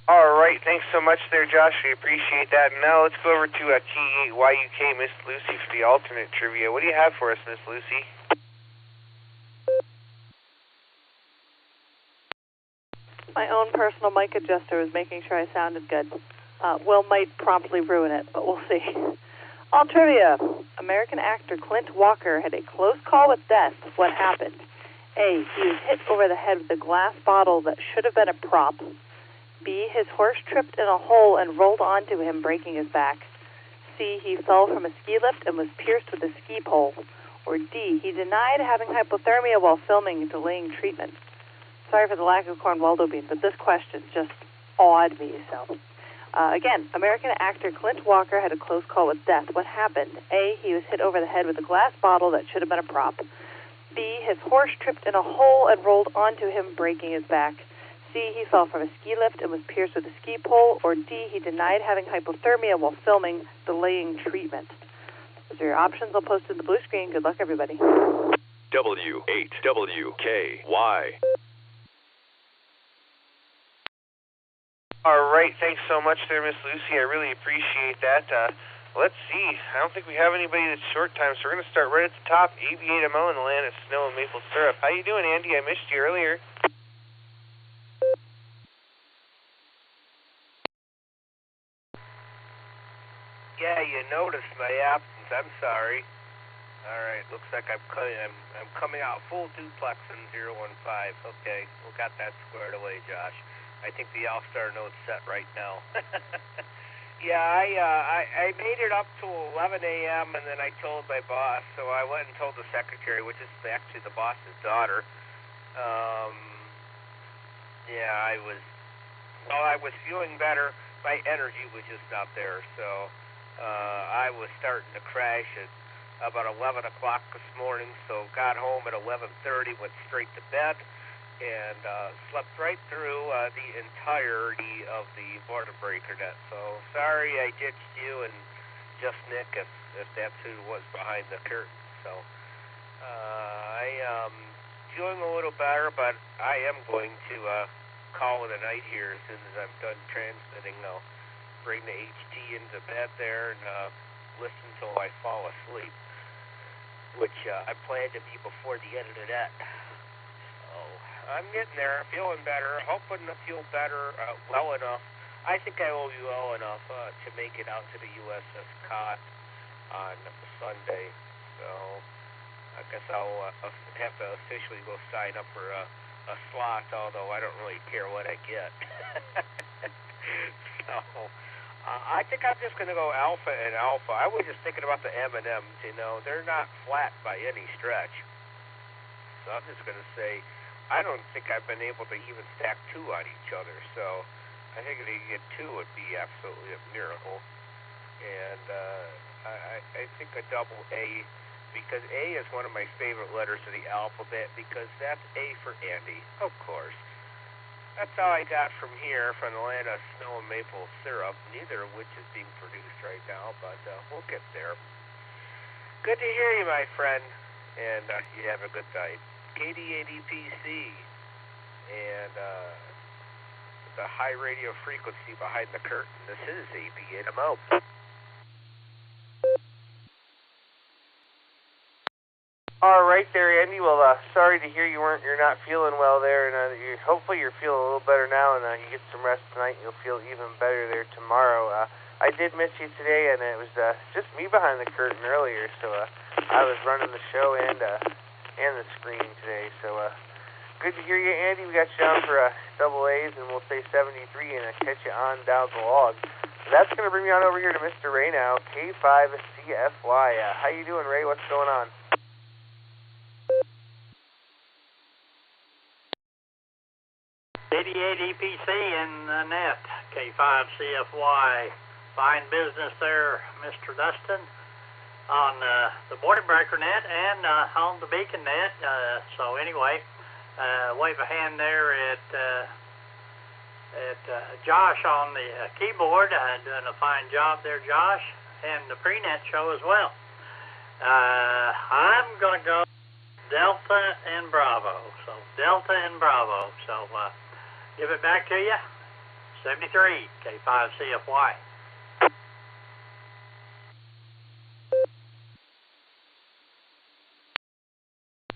All right, thanks so much there, Josh. We appreciate that. And now let's go over to T8YUK, Miss Lucy, for the alternate trivia. What do you have for us, Miss Lucy? My own personal mic adjuster was making sure I sounded good. Will might promptly ruin it, but we'll see. All trivia. American actor Clint Walker had a close call with death. What happened? A, he was hit over the head with a glass bottle that should have been a prop. B, his horse tripped in a hole and rolled onto him, breaking his back. C, he fell from a ski lift and was pierced with a ski pole. Or D, he denied having hypothermia while filming, delaying treatment. Sorry for the lack of Cornwaldo beans, but this question just awed me. So, again, American actor Clint Walker had a close call with death. What happened? A, he was hit over the head with a glass bottle that should have been a prop. B, his horse tripped in a hole and rolled onto him, breaking his back. C, he fell from a ski lift and was pierced with a ski pole. Or D, he denied having hypothermia while filming, delaying treatment. Those are your options. I'll post to the blue screen. Good luck, everybody. W8WKY. All right, thanks so much there, Miss Lucy. I really appreciate that. Let's see. I don't think we have anybody that's short time, so we're going to start right at the top. AB8MO in the land of snow and maple syrup. How you doing, Andy? I missed you earlier. Yeah, you noticed my absence. I'm sorry. All right, looks like I'm coming out full duplex in 015. Okay, we got that squared away, Josh. I think the Allstar Node's set right now. Yeah, I made it up to 11 a.m. and then I told my boss, so I went and told the secretary, which is actually the boss's daughter. Yeah, I was feeling better. My energy was just not there, so I was starting to crash at about 11 o'clock this morning, so got home at 11:30, went straight to bed, and slept right through the entirety of the border breaker net. So sorry I ditched you and just Nick if that's who was behind the curtain. So I am feeling a little better, but I am going to call it a night here as soon as I'm done transmitting. I'll bring the HT into bed there and listen till I fall asleep, which I plan to be before the end of the net. I'm getting there, feeling better, hoping to feel better well enough. I think I will be well enough to make it out to the USS Cott on Sunday. So I guess I'll have to officially go sign up for a slot, although I don't really care what I get. So I think I'm just going to go alpha and alpha. I was just thinking about the M&Ms, you know. They're not flat by any stretch. So I'm just going to say, I don't think I've been able to even stack two on each other, so I think if you get two would be absolutely a miracle. And I think a double A, because A is one of my favorite letters of the alphabet, because that's A for Andy, of course. That's all I got from here, from the land of snow and maple syrup, neither of which is being produced right now, but we'll get there. Good to hear you, my friend, and you have a good night. KD8EPC, and the high radio frequency behind the curtain. This is AB8MO. All right there, Andy. Well, sorry to hear you're not feeling well there, and hopefully you're feeling a little better now, and you get some rest tonight, and you'll feel even better there tomorrow. I did miss you today, and it was just me behind the curtain earlier, so I was running the show and the screen today, so good to hear you, Andy. We got you down for double A's, and we'll say 73 and catch you on down the log. So that's going to bring me on over here to Mr. Ray now, K5CFY. How you doing, Ray? What's going on? EPC in the net, K5CFY. Fine business there, Mr. Dustin, on the border breaker net and on the beacon net. So anyway, wave a hand there at Josh on the keyboard, doing a fine job there, Josh, and the pre-net show as well. I'm going to go Delta and Bravo. So Delta and Bravo. So give it back to you. 73, K5CFY.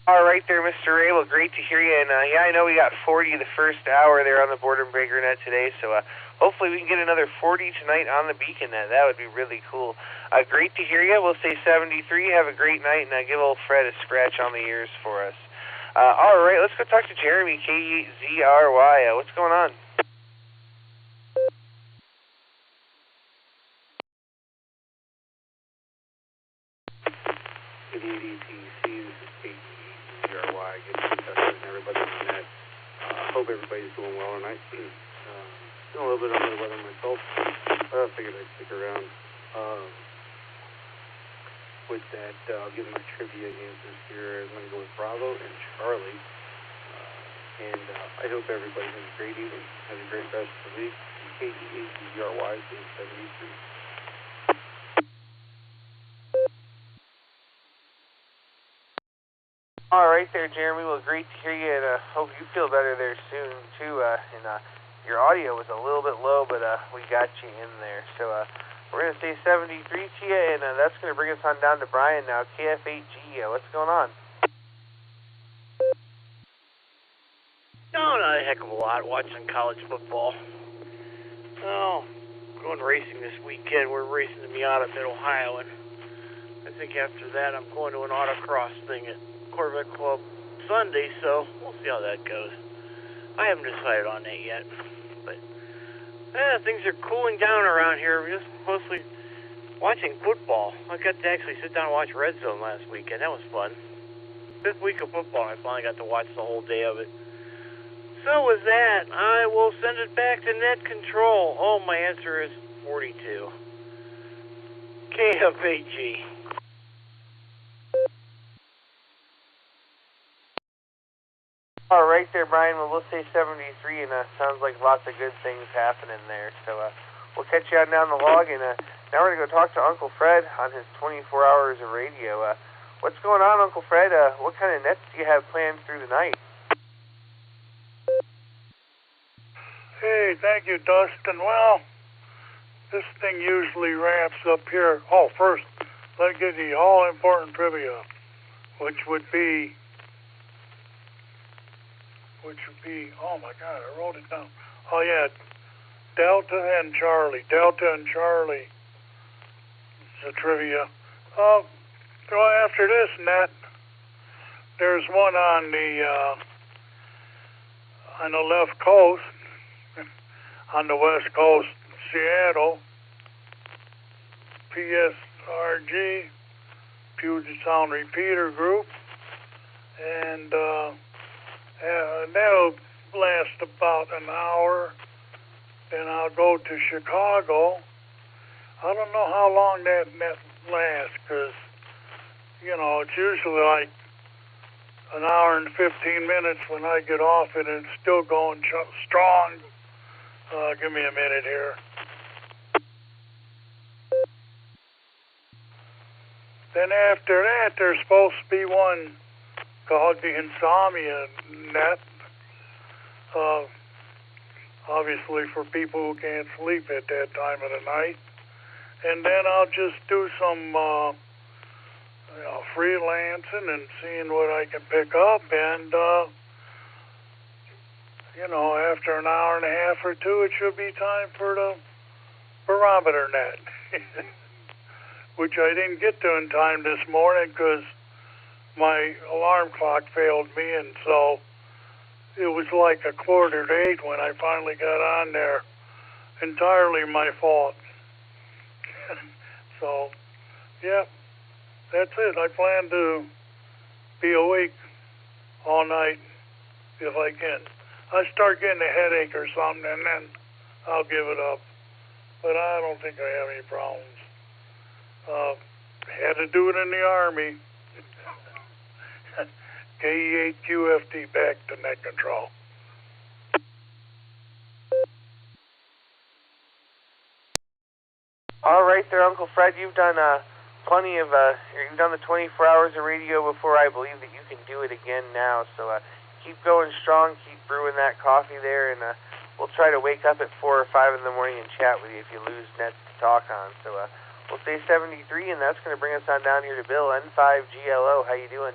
All right there, Mr. Ray. Well, great to hear you. And yeah, I know we got 40 the first hour there on the Boredom Breaker net today, so hopefully we can get another 40 tonight on the Beacon net. That would be really cool. Great to hear you. We'll say 73. Have a great night, and give old Fred a scratch on the ears for us. All right, let's go talk to Jeremy, K8ZRY. What's going on? Good evening, TC. This is K8ZRY. Good to touch with everybody on that. Hope everybody's doing well tonight. Feeling a little bit under the weather myself. I figured I'd stick around. With that, I'll give my trivia answers here. I'm going to go with Bravo and Charlie. And I hope everybody has a great evening. Have a great rest of the week. K8ZRY, 73. All right there, Jeremy. Well, great to hear you, and hope you feel better there soon, too. And your audio was a little bit low, but we got you in there. So we're going to say 73 to you, and that's going to bring us on down to Brian now, KF8G. What's going on? Oh, not a heck of a lot, watching college football. Oh, going racing this weekend. We're racing the Miata Mid-Ohio, and I think after that I'm going to an autocross thing at Corvette Club Sunday, so we'll see how that goes. I haven't decided on that yet, but things are cooling down around here. We're just mostly watching football. I got to actually sit down and watch Red Zone last weekend. That was fun. 5th week of football, I finally got to watch the whole day of it. So with that, I will send it back to net control. Oh, my answer is 42. KFAG. All right there, Brian. Well, we'll say 73, and sounds like lots of good things happening there. So we'll catch you out down the log, and now we're going to go talk to Uncle Fred on his 24 hours of radio. What's going on, Uncle Fred? What kind of nets do you have planned through the night? Hey, thank you, Dustin. Well, this thing usually ramps up here. Oh, first, let me give you all-important trivia, which would be, oh my God, I wrote it down. Oh yeah, Delta and Charlie. It's a trivia. Go after this net. There's one on the left coast, on the west coast, Seattle, PSRG, Puget Sound Repeater Group, and that'll last about an hour. Then I'll go to Chicago. I don't know how long that net lasts, because, you know, it's usually like an hour and 15 minutes when I get off it, and it's still going strong. Give me a minute here. Then after that, there's supposed to be one called the Insomnia Net. Obviously for people who can't sleep at that time of the night. And then I'll just do some freelancing and seeing what I can pick up. And, after an hour and a half or two, it should be time for the barometer net, which I didn't get to in time this morning because my alarm clock failed me, and so it was like 7:45 when I finally got on there. Entirely my fault. So, yeah, that's it. I plan to be awake all night if I can. I start getting a headache or something, and then I'll give it up. But I don't think I have any problems. Had to do it in the Army. KE8QFT back to net control. All right there, Uncle Fred. You've done plenty of, you've done the 24 hours of radio before. I believe that you can do it again now. So keep going strong, keep brewing that coffee there, and we'll try to wake up at 4 or 5 in the morning and chat with you if you lose nets to talk on. So we'll say 73, and that's going to bring us on down here to Bill, N5GLO. How you doing?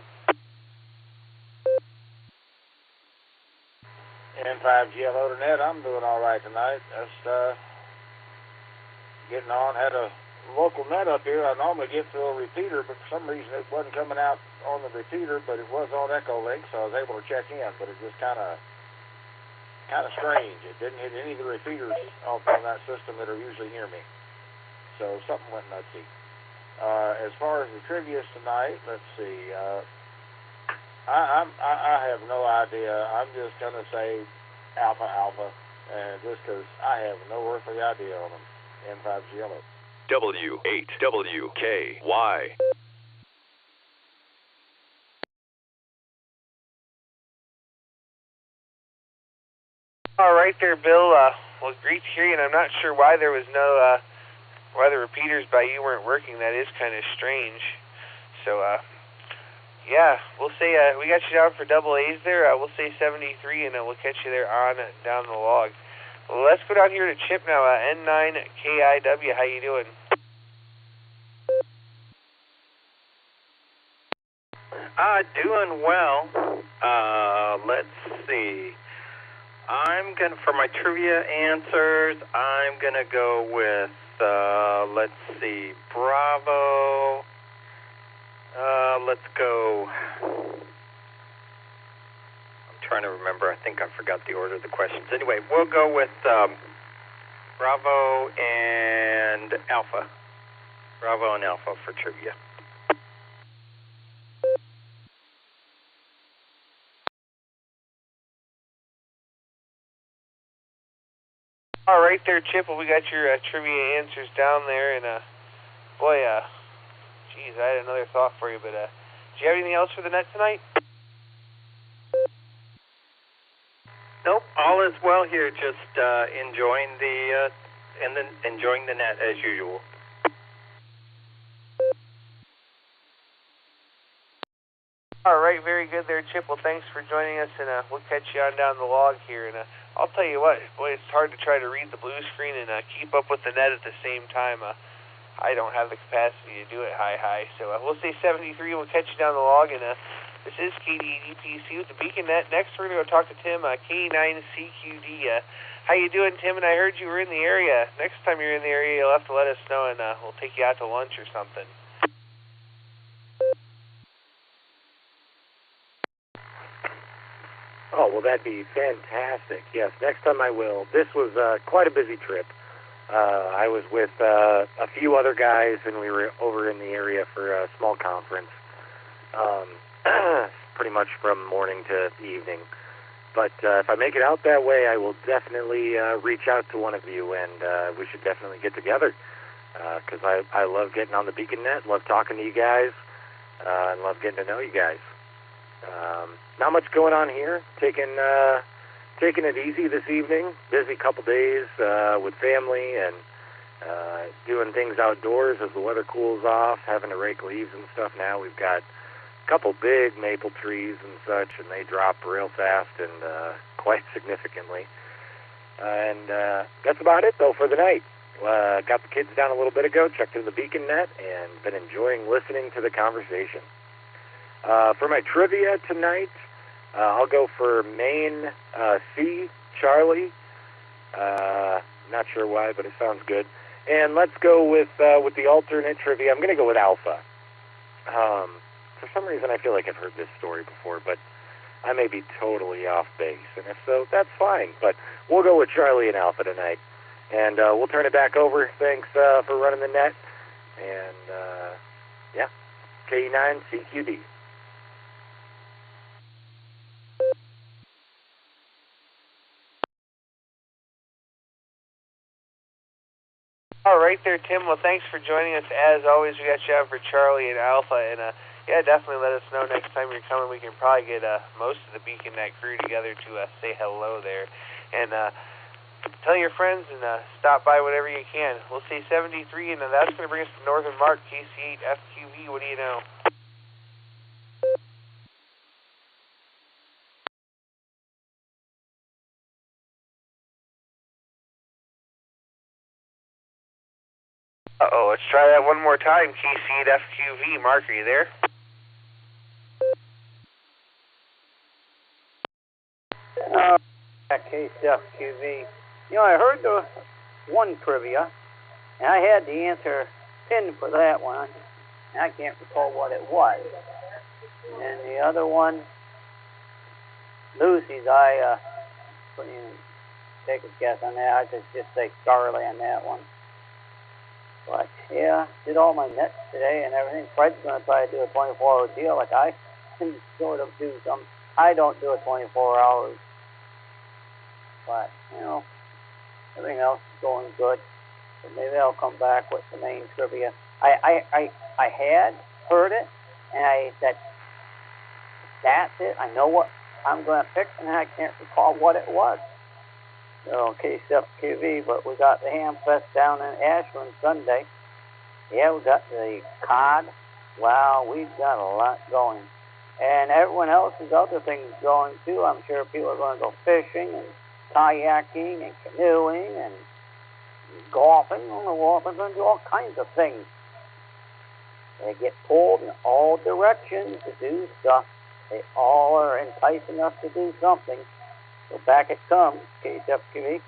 N5GLO to net. I'm doing all right tonight. Just getting on. Had a local net up here. I normally get through a repeater, but for some reason it wasn't coming out on the repeater, but it was on Echolink, so I was able to check in. But it just kind of strange. It didn't hit any of the repeaters off on that system that are usually near me. So something went nutsy. As far as the trivias tonight, let's see. I have no idea. I'm just going to say alpha, and just because I have no earthly idea on them. N5GLO. W8WKY. All right there, Bill. Well, great to hear you, and I'm not sure why there was no, why the repeaters by you weren't working. That is kind of strange. So, yeah, we'll say we got you down for double A's there. We'll say 73, and we'll catch you there on down the log. Well, let's go down here to Chip now. N9KIW, how you doing? Doing well. Let's see. For my trivia answers, I'm gonna go with, let's see, Bravo. Let's go. I'm trying to remember. I think I forgot the order of the questions. Anyway, we'll go with Bravo and Alpha. Bravo and Alpha for trivia. All right there, Chip. Well, we got your trivia answers down there, and boy, geez, I had another thought for you, but do you have anything else for the net tonight? Nope, all is well here. Just enjoying enjoying the net as usual. All right, very good there, Chip. Well, thanks for joining us, and we'll catch you on down the log here. And I'll tell you what, boy, it's hard to try to read the blue screen and keep up with the net at the same time. I don't have the capacity to do it high. So we'll say 73. We'll catch you down the log, and this is KD8DPC with the Beacon Net. Next, we're going to go talk to Tim, K9CQD. How you doing, Tim? And I heard you were in the area. Next time you're in the area, you'll have to let us know, and we'll take you out to lunch or something. Oh, well, that'd be fantastic. Yes, next time I will. This was quite a busy trip. I was with a few other guys, and we were over in the area for a small conference, pretty much from morning to evening. But if I make it out that way, I will definitely reach out to one of you, and we should definitely get together, because I love getting on the Beacon Net, love talking to you guys, and love getting to know you guys. Not much going on here. Taking it easy this evening. Busy couple days with family and doing things outdoors as the weather cools off, having to rake leaves and stuff now. We've got a couple big maple trees and such, and they drop real fast and quite significantly. And that's about it, though, for the night. Got the kids down a little bit ago, checked in the Beacon Net, and been enjoying listening to the conversation. For my trivia tonight, I'll go for Maine C, Charlie. Not sure why, but it sounds good. And let's go with the alternate trivia. I'm going to go with Alpha. For some reason, I feel like I've heard this story before, but I may be totally off base, and if so, that's fine. But we'll go with Charlie and Alpha tonight, and we'll turn it back over. Thanks for running the net, and yeah, K9 CQD. All right there, Tim. Well, thanks for joining us. As always, we got you out for Charlie and Alpha, and yeah, definitely let us know next time you're coming. We can probably get most of the BeaconNet crew together to say hello there, and tell your friends and stop by whenever you can. We'll say 73, and that's going to bring us to Northern Mark, KC8 FQV. What do you know? Uh-oh, let's try that one more time. KC8 FQV. Mark, are you there? KCFQV. You know, I heard the one trivia, and I had the answer pinned for that one. And I can't recall what it was. And the other one, Lucy's, I couldn't even take a guess on that. I could just say Charlie on that one. But, yeah, did all my nets today and everything. Fred's going to try to do a 24-hour deal like I can sort of do some. I don't do it 24 hours. But, you know, everything else is going good. So maybe I'll come back with the main trivia. I had heard it, and I said, that's it. I know what I'm going to pick, and I can't recall what it was. So, KCFQV, but we got the Ham Fest down in Ashland Sunday. Yeah, we got the cod. Wow, we've got a lot going. And everyone else has other things going, too. I'm sure people are going to go fishing and kayaking and canoeing and golfing. I don't know, golfing, going to do all kinds of things. They get pulled in all directions to do stuff. They all are enticing us to do something. So back it comes, KCFQV.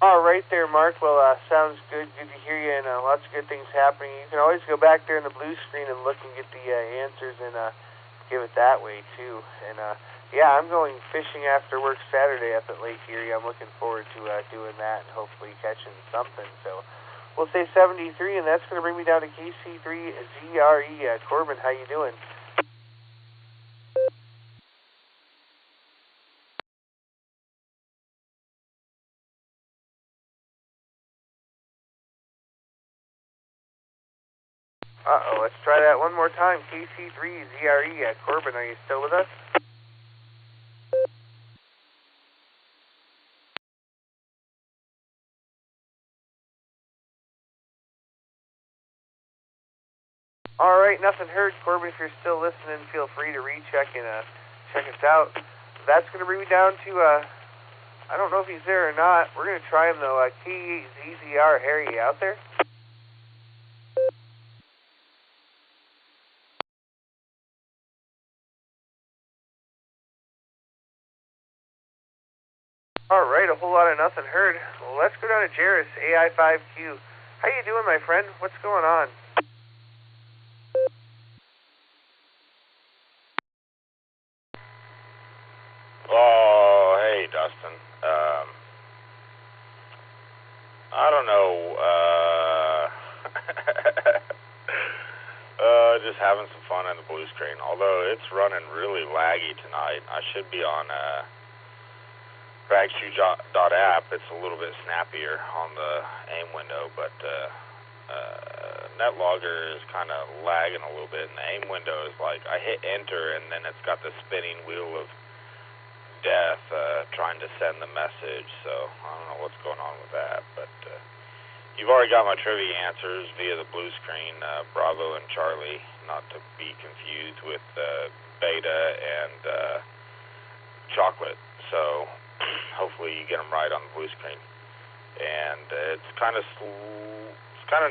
All right there, Mark. Well, sounds good. Good to hear you, and lots of good things happening. You can always go back there in the blue screen and look and get the answers and give it that way, too. And, yeah, I'm going fishing after work Saturday up at Lake Erie. I'm looking forward to doing that and hopefully catching something. So we'll say 73, and that's going to bring me down to KC3ZRE. Corbin, how you doing? Uh-oh, let's try that one more time. KC3ZRE. Corbin, are you still with us? All right, nothing heard. Corbin, if you're still listening, feel free to recheck and check us out. That's going to bring me down to, I don't know if he's there or not. We're going to try him, though. KZZR, Harry, you out there? All right, a whole lot of nothing heard. Well, let's go down to Jairus, AI5Q. How you doing, my friend? What's going on? Oh, hey, Dustin. I don't know. Just having some fun on the blue screen. Although it's running really laggy tonight. I should be on Ragshoe.app. It's a little bit snappier on the AIM window, but NetLogger is kind of lagging a little bit. And the AIM window is like I hit enter, and then it's got the spinning wheel of death trying to send the message, so I don't know what's going on with that, but you've already got my trivia answers via the blue screen, Bravo and Charlie, not to be confused with Beta and Chocolate, so hopefully you get them right on the blue screen. And it's kind of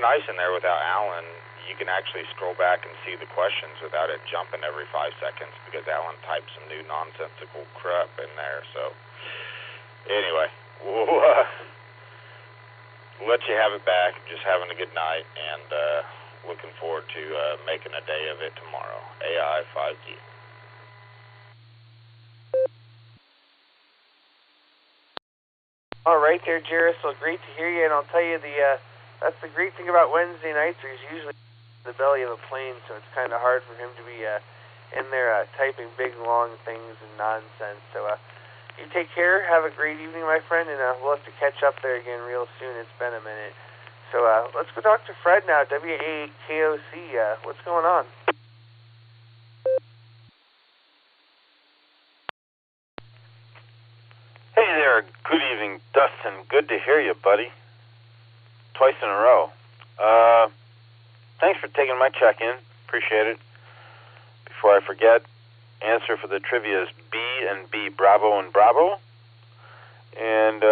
nice in there without Alan. You can actually scroll back and see the questions without it jumping every 5 seconds because Alan typed some new nonsensical crap in there. So anyway, we'll let you have it back. Just having a good night, and looking forward to making a day of it tomorrow. AI 5G. All right there, Jairus. Well, great to hear you, and I'll tell you that's the great thing about Wednesday nights. There's usually the belly of a plane, so it's kind of hard for him to be in there typing big, long things and nonsense. So you take care. Have a great evening, my friend, and we'll have to catch up there again real soon. It's been a minute. So let's go talk to Fred now, WA8KOC. What's going on? Hey there, good evening, Dustin. Good to hear you, buddy. Twice in a row. Thanks for taking my check-in. Appreciate it. Before I forget, answer for the trivia is B and B, Bravo and Bravo. And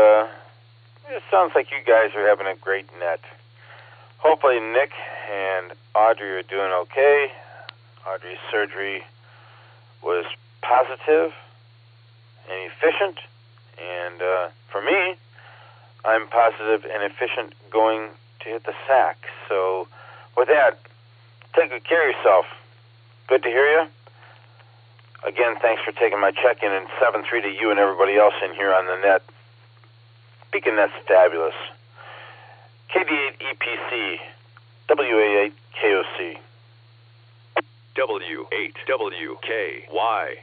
it sounds like you guys are having a great net. Hopefully Nick and Audrey are doing okay. Audrey's surgery was positive and efficient. And for me, I'm positive and efficient going to hit the sack. So with that, take good care of yourself. Good to hear you. Again, thanks for taking my check-in, and 7-3 to you and everybody else in here on the net. Beacon Net's fabulous. KD8EPC, WA8KOC. W8WKY.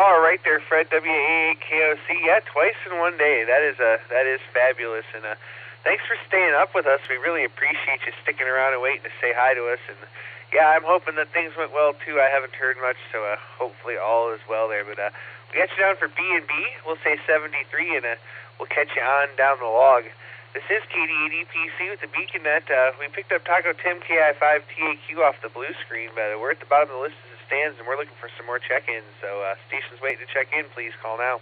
All right there, Fred, WA8KOC. Yeah, twice in one day. That is fabulous, and thanks for staying up with us. We really appreciate you sticking around and waiting to say hi to us. And yeah, I'm hoping that things went well too. I haven't heard much, so hopefully all is well there. But we got you down for B&B. We'll say 73, and we'll catch you on down the log. This is KD8EPC with the Beacon Net. We picked up Taco Tim KI5TAQ off the blue screen, but we're at the bottom of the list as it stands, and we're looking for some more check-ins. So stations waiting to check in. Please call now.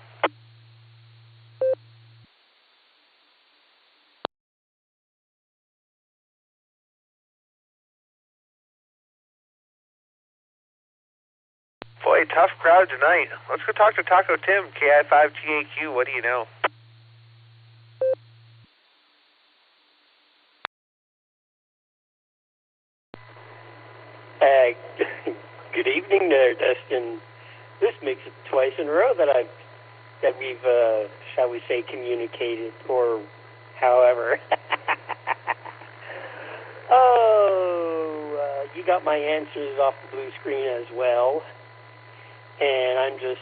Boy, tough crowd tonight. Let's go talk to Taco Tim, KI5TAQ. What do you know? Good evening there, Dustin. This makes it twice in a row that we've, shall we say, communicated, or however. You got my answers off the blue screen as well. And I'm just,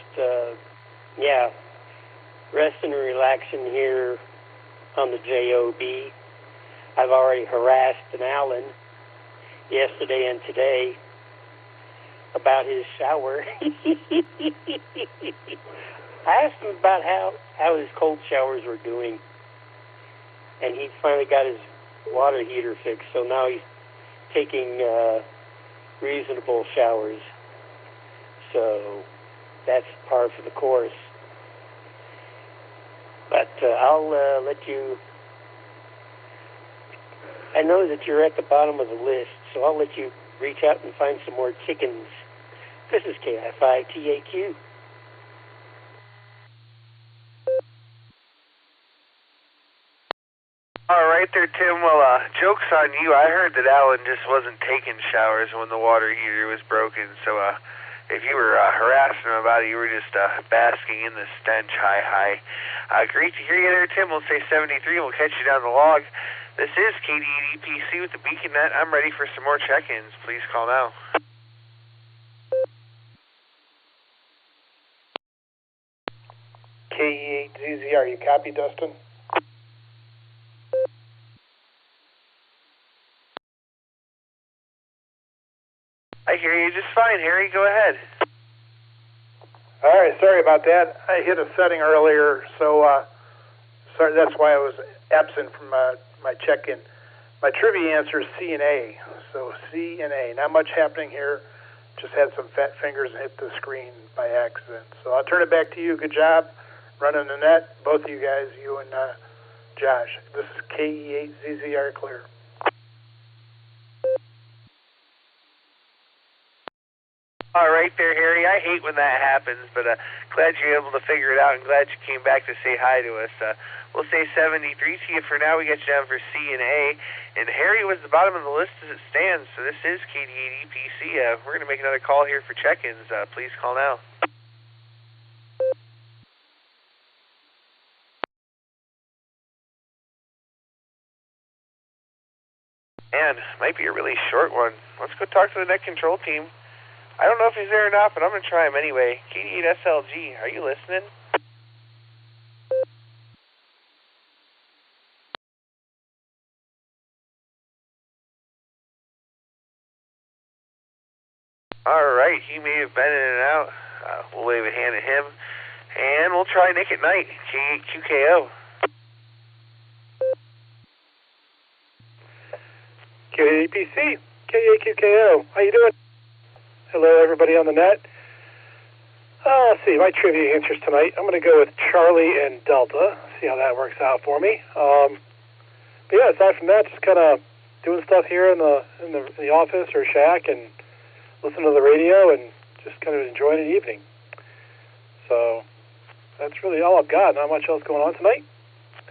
resting and relaxing here on the JOB. I've already harassed an Alan yesterday and today about his shower. I asked him about how his cold showers were doing, and he finally got his water heater fixed, so now he's taking reasonable showers. So that's par for the course. But I'll let you... I know that you're at the bottom of the list, so I'll let you reach out and find some more chickens. This is KI5TAQ. All right there, Tim. Well, joke's on you. I heard that Alan just wasn't taking showers when the water heater was broken, so if you were harassing him about it, you were just basking in the stench. Hi. Great to hear you there, Tim. We'll say 73, and we'll catch you down the log. This is KD8EPC with the Beacon Net. I'm ready for some more check-ins. Please call now. KE8ZZR, you copy, Dustin? I hear you just fine, Harry. Go ahead. All right, sorry about that. I hit a setting earlier, so sorry, that's why I was absent from my check-in. My trivia answer is C and A, so C and A. Not much happening here. Just had some fat fingers and hit the screen by accident. So I'll turn it back to you. Good job running the net, both of you guys, you and Josh. This is KE8ZZR clear. All right there, Harry. I hate when that happens, but glad you're able to figure it out, and glad you came back to say hi to us. We'll say 73 to you for now. We got you down for C and A, and Harry was the bottom of the list as it stands, so this is KD8EPC. We're going to make another call here for check-ins. Please call now. And might be a really short one. Let's go talk to the net control team. I don't know if he's there or not, but I'm going to try him anyway. KD8SLG, are you listening? All right, he may have been in and out. We'll wave a hand at him. And we'll try Nick at night, K8QKO. KDPC, K8QKO. How you doing? Hello, everybody on the net. Let's see, my trivia answers tonight. I'm going to go with Charlie and Delta, see how that works out for me. But yeah, aside from that, just kind of doing stuff here in the office or shack and listening to the radio and just kind of enjoying the evening. So that's really all I've got. Not much else going on tonight.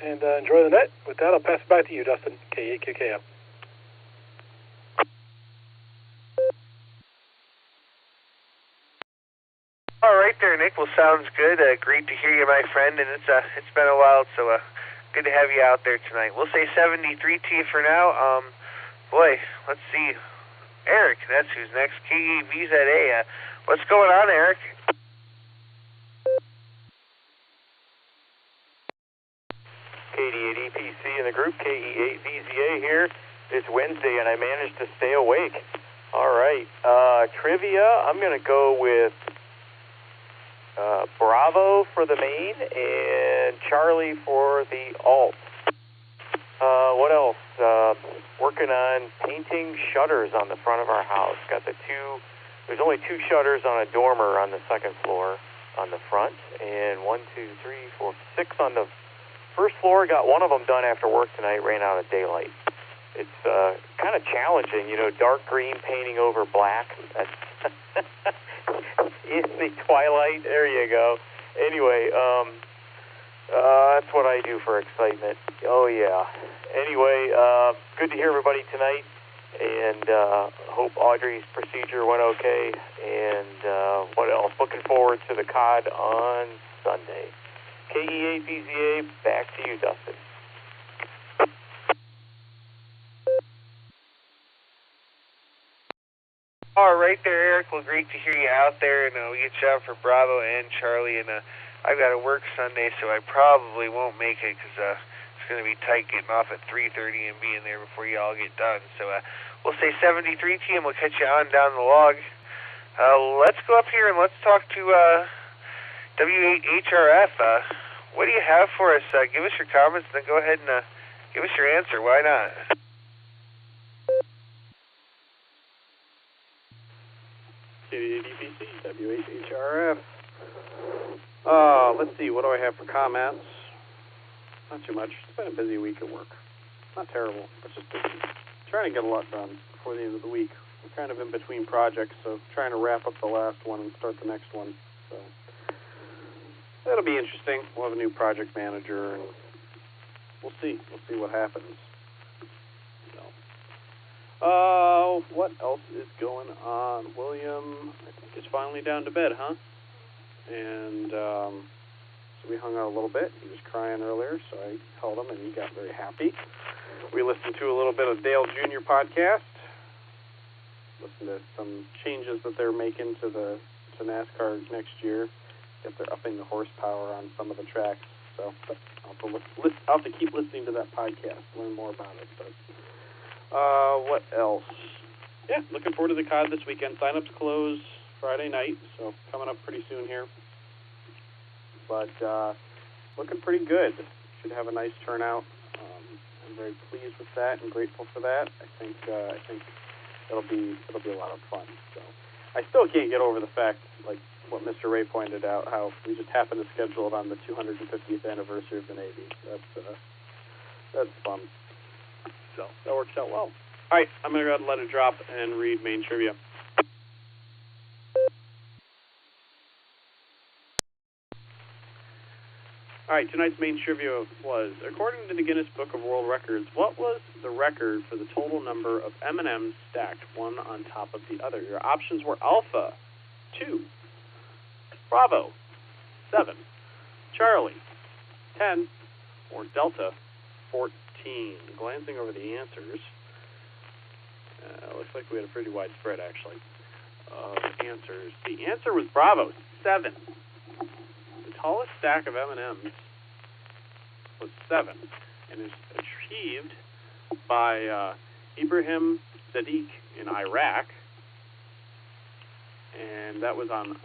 And enjoy the net. With that, I'll pass it back to you, Dustin, K8QKO. All right there, Nick. Well, sounds good. Great to hear you, my friend, and it's been a while, so good to have you out there tonight. We'll say 73 to you for now. Boy, let's see. Eric, that's who's next. KEVZA. What's going on, Eric? KD8EPC in the group, KE8VZA here. It's Wednesday, and I managed to stay awake. All right. Trivia, I'm going to go with Bravo for the main and Charlie for the alt. What else? Working on painting shutters on the front of our house. There's only 2 shutters on a dormer on the second floor on the front, and 1, 2, 3, 4, 6 on the first floor. Got one of them done after work tonight, ran out of daylight. It's kind of challenging, dark green painting over black. In the twilight, there you go. Anyway, that's what I do for excitement. Oh, yeah. Anyway, good to hear everybody tonight, and hope Audrey's procedure went okay, and what else? Looking forward to the COD on Sunday. KE8VZA, back to you, Dustin. All right there, Eric. Well, great to hear you out there, and we get you out for Bravo and Charlie, and I've got to work Sunday, so I probably won't make it because it's going to be tight getting off at 3:30 and being there before you all get done. So we'll say 73 to you, and we'll catch you on down the log. Let's go up here and let's talk to W8HRF. What do you have for us? Give us your comments, and then go ahead and give us your answer. Why not? KD8EPC, W8HRF. Let's see, what do I have for comments? Not too much. It's been a busy week at work. Not terrible, but just busy. Trying to get a lot done before the end of the week. We're kind of in between projects, so trying to wrap up the last one and start the next one. So that'll be interesting. We'll have a new project manager, and we'll see. We'll see what happens. What else is going on? William, I think, is finally down to bed, huh? And so we hung out a little bit. He was crying earlier, so I held him, and he got very happy. We listened to a little bit of Dale Jr. podcast. Listened to some changes that they're making to NASCAR next year. If they're upping the horsepower on some of the tracks. So I'll have to keep listening to that podcast, learn more about it. But what else? Yeah, looking forward to the COD this weekend. Sign-ups close Friday night, so coming up pretty soon here. But looking pretty good. Should have a nice turnout. I'm very pleased with that and grateful for that. I think it'll be a lot of fun. So I still can't get over the fact, like what Mr. Ray pointed out, how we just happened to schedule it on the 250th anniversary of the Navy. That's fun. So that works out well. All right, I'm going to go ahead and let it drop and read main trivia. All right, tonight's main trivia was, according to the Guinness Book of World Records, what was the record for the total number of M&Ms stacked one on top of the other? Your options were Alpha, 2, Bravo, 7, Charlie, 10, or Delta, 14. Glancing over the answers, looks like we had a pretty wide spread, actually, of answers. The answer was Bravo, 7. The tallest stack of M&Ms was 7, and is achieved by Ibrahim Sadiq in Iraq, and that was on,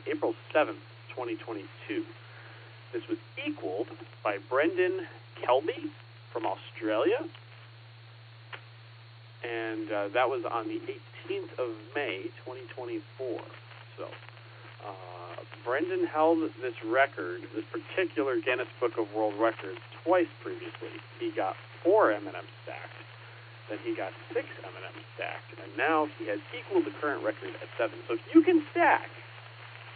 April 7th, 2022. This was equaled by Brendan Kelby from Australia, and that was on the 18th of May, 2024. So, Brendan held this record, this particular Guinness Book of World Records, twice previously. He got 4 M&Ms stacked, then he got 6 M&Ms stacked, and now he has equaled the current record at 7. So if you can stack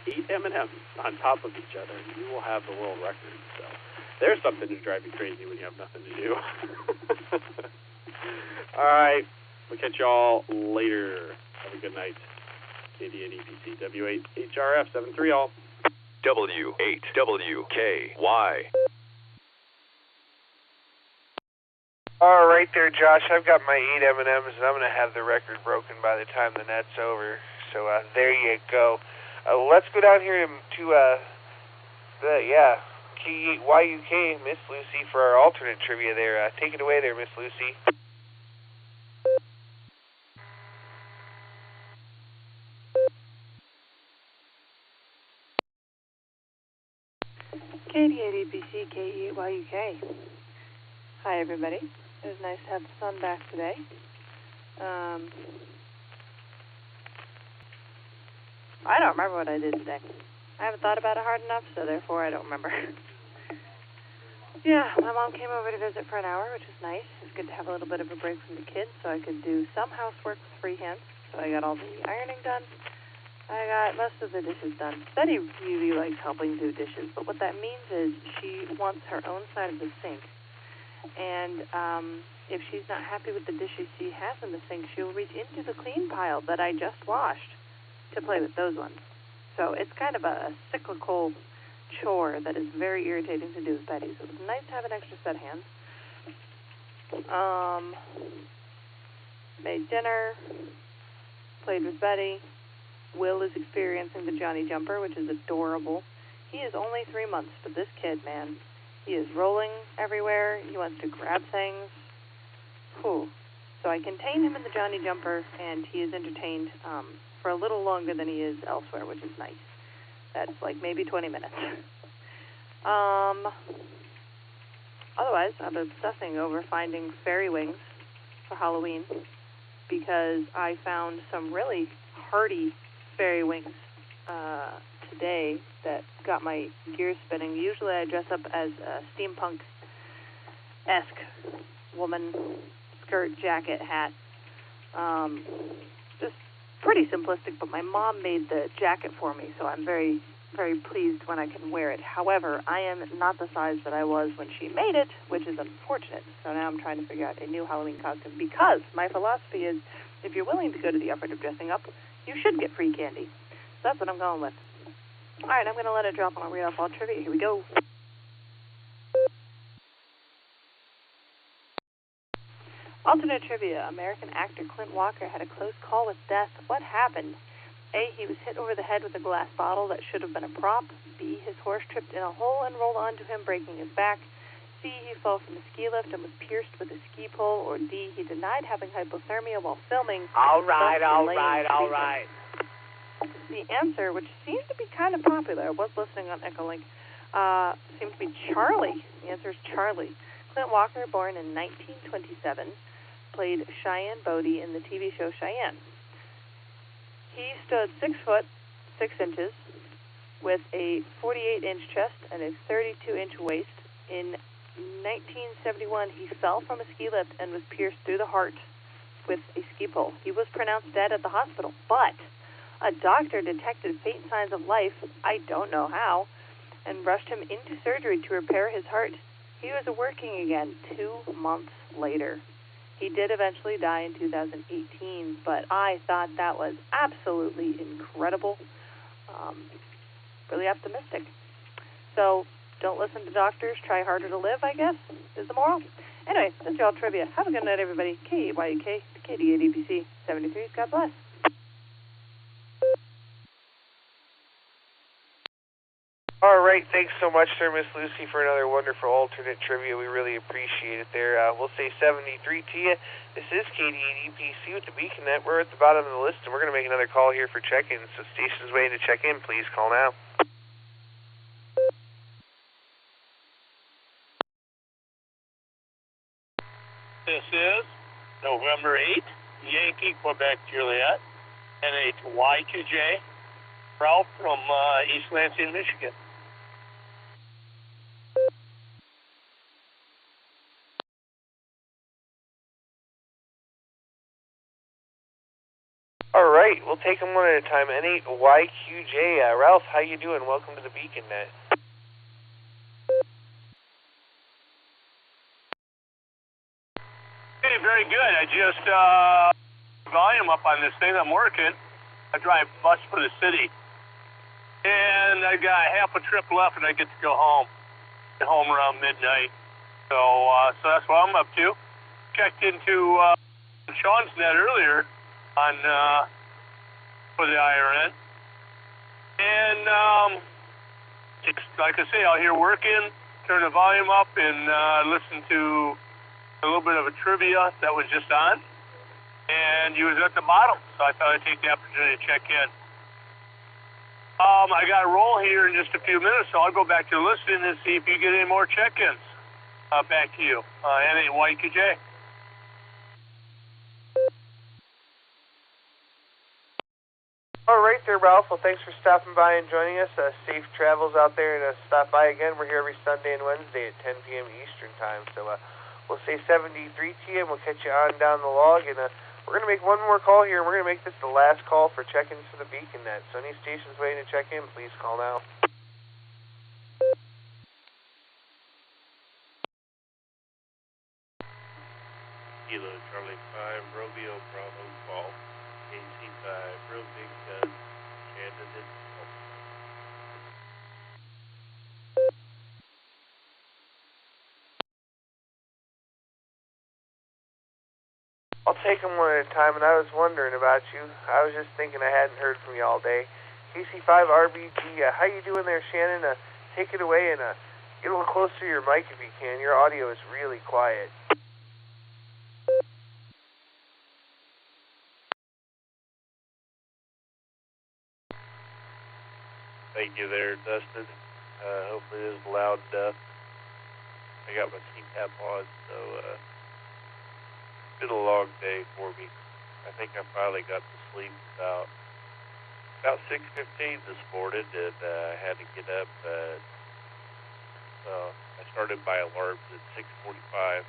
8 M&Ms on top of each other, you will have the world record. So there's something to drive you crazy when you have nothing to do. All right, we'll catch y'all later. Have a good night. KD8EPC, W8HRF 73 all. W8WKY. All right there, Josh. I've got my 8 M&Ms, and I'm going to have the record broken by the time the net's over. So there you go. Let's go down here to K8YUK, Miss Lucy, for our alternate trivia there. Take it away there, Miss Lucy. KD8EPC, K8YUK. Hi, everybody. It was nice to have the sun back today. I don't remember what I did today. I haven't thought about it hard enough, so therefore I don't remember. Yeah, my mom came over to visit for an hour, which was nice. It was good to have a little bit of a break from the kids so I could do some housework with free hands. So I got all the ironing done. I got most of the dishes done. Betty really likes helping do dishes, but what that means is she wants her own side of the sink. And if she's not happy with the dishes she has in the sink, she'll reach into the clean pile that I just washed to play with those ones. So it's kind of a cyclical chore that is very irritating to do with Betty. So it was nice to have an extra set of hands. Made dinner, played with Betty. Will is experiencing the Johnny Jumper, which is adorable. He is only 3 months, but this kid, man, he is rolling everywhere. He wants to grab things. Whew. So I contain him in the Johnny Jumper, and he is entertained for a little longer than he is elsewhere, which is nice. That's like maybe 20 minutes. Otherwise, I'm obsessing over finding fairy wings for Halloween because I found some really hardy fairy wings today that got my gears spinning. Usually I dress up as a steampunk-esque woman, skirt, jacket, hat. Just pretty simplistic, but my mom made the jacket for me, so I'm very, very pleased when I can wear it. However, I am not the size that I was when she made it, which is unfortunate. So now I'm trying to figure out a new Halloween costume because my philosophy is if you're willing to go to the effort of dressing up, you should get free candy. So that's what I'm going with. All right, I'm going to let it drop and I'll read off all trivia. Here we go. Alternate trivia. American actor Clint Walker had a close call with death. What happened? A, he was hit over the head with a glass bottle that should have been a prop. B, his horse tripped in a hole and rolled onto him, breaking his back. C, he fell from a ski lift and was pierced with a ski pole. Or D, he denied having hypothermia while filming. All right. The answer, which seems to be kind of popular, I was listening on Echolink, seems to be Charlie. The answer is Charlie. Clint Walker, born in 1927, played Cheyenne Bodie in the TV show Cheyenne. He stood 6 foot 6 inches with a 48-inch chest and a 32-inch waist. In 1971, he fell from a ski lift and was pierced through the heart with a ski pole. He was pronounced dead at the hospital, but a doctor detected faint signs of life, I don't know how, and rushed him into surgery to repair his heart. He was working again 2 months later. He did eventually die in 2018, but I thought that was absolutely incredible. Really optimistic. So don't listen to doctors, try harder to live, I guess, is the moral. Anyway, that's your all trivia. Have a good night, everybody. KYUK, KD8EPC 73. God bless. All right, thanks so much, sir, Miss Lucy, for another wonderful alternate trivia. We really appreciate it there. We'll say 73 to you. This is KD8EPC with the Beacon Net. We're at the bottom of the list, and we're going to make another call here for check-in. So stations waiting to check in. Please call now. This is November 8th, Yankee, Quebec, Juliet, NH-YQJ, Ralph from East Lansing, Michigan. All right, we'll take them one at a time. N8YQJ, Ralph, how you doing? Welcome to the Beacon Net. Hey, very good. I just volume up on this thing. I'm working. I drive bus for the city, and I got half a trip left, and I get to go home. Get home around midnight. So that's what I'm up to. Checked into Sean's net earlier on for the IRN, and like I say, out here working, turn the volume up and listen to a little bit of a trivia that was just on, and you was at the bottom, so I thought I'd take the opportunity to check in. I got to roll here in just a few minutes, so I'll go back to listening and see if you get any more check-ins. Back to you, N8YQJ. All right there, Ralph. Well, thanks for stopping by and joining us. Safe travels out there, and stop by again. We're here every Sunday and Wednesday at 10 p.m. Eastern Time. So we'll say 73 to you, and we'll catch you on down the log. And we're going to make one more call here, and we're going to make this the last call for check-ins for the Beacon Net. So any stations waiting to check in, please call now. Kilo Charlie 5, Romeo Bravo Golf, AC5, Real Big Gun, Candidate. I'll take them one at a time, and I was wondering about you. I was just thinking I hadn't heard from you all day. KC5 RBG, how you doing there, Shannon? Take it away and get a little closer to your mic if you can. Your audio is really quiet. Thank you there, Dustin. Hopefully it is loud enough. I got my CPAP on, so it's been a long day for me. I think I finally got to sleep about 6:15 this morning, and I had to get up. I started my alarms at 6:45.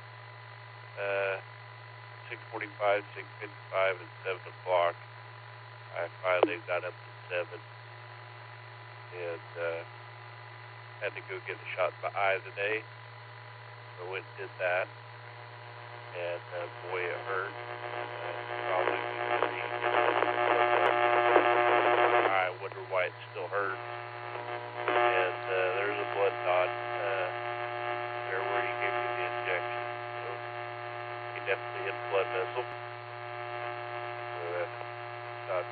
6:45, 6:55, and 7 o'clock. I finally got up to 7. And had to go get a shot in the eye today. So went and did that. And boy, it hurt. Probably I wonder why it still hurt. And there's a blood dot there where he gave me the injection. So he definitely hit the blood vessel. So that's not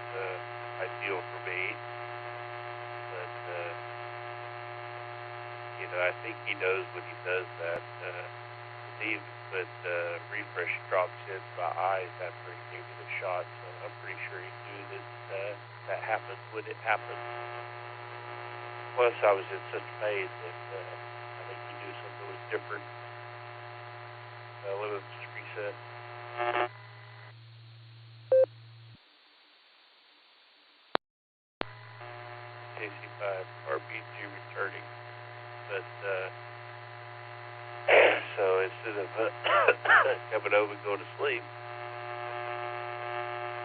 ideal for me. I think he knows when he does that. He even put refresh drops in my eyes after he gave me the shot, so I'm pretty sure he knew that that happened when it happened. Plus, I was in such pain that I think he knew something was different. Let me just reset. KC5 RBG returning. But, so instead of coming over and going to sleep,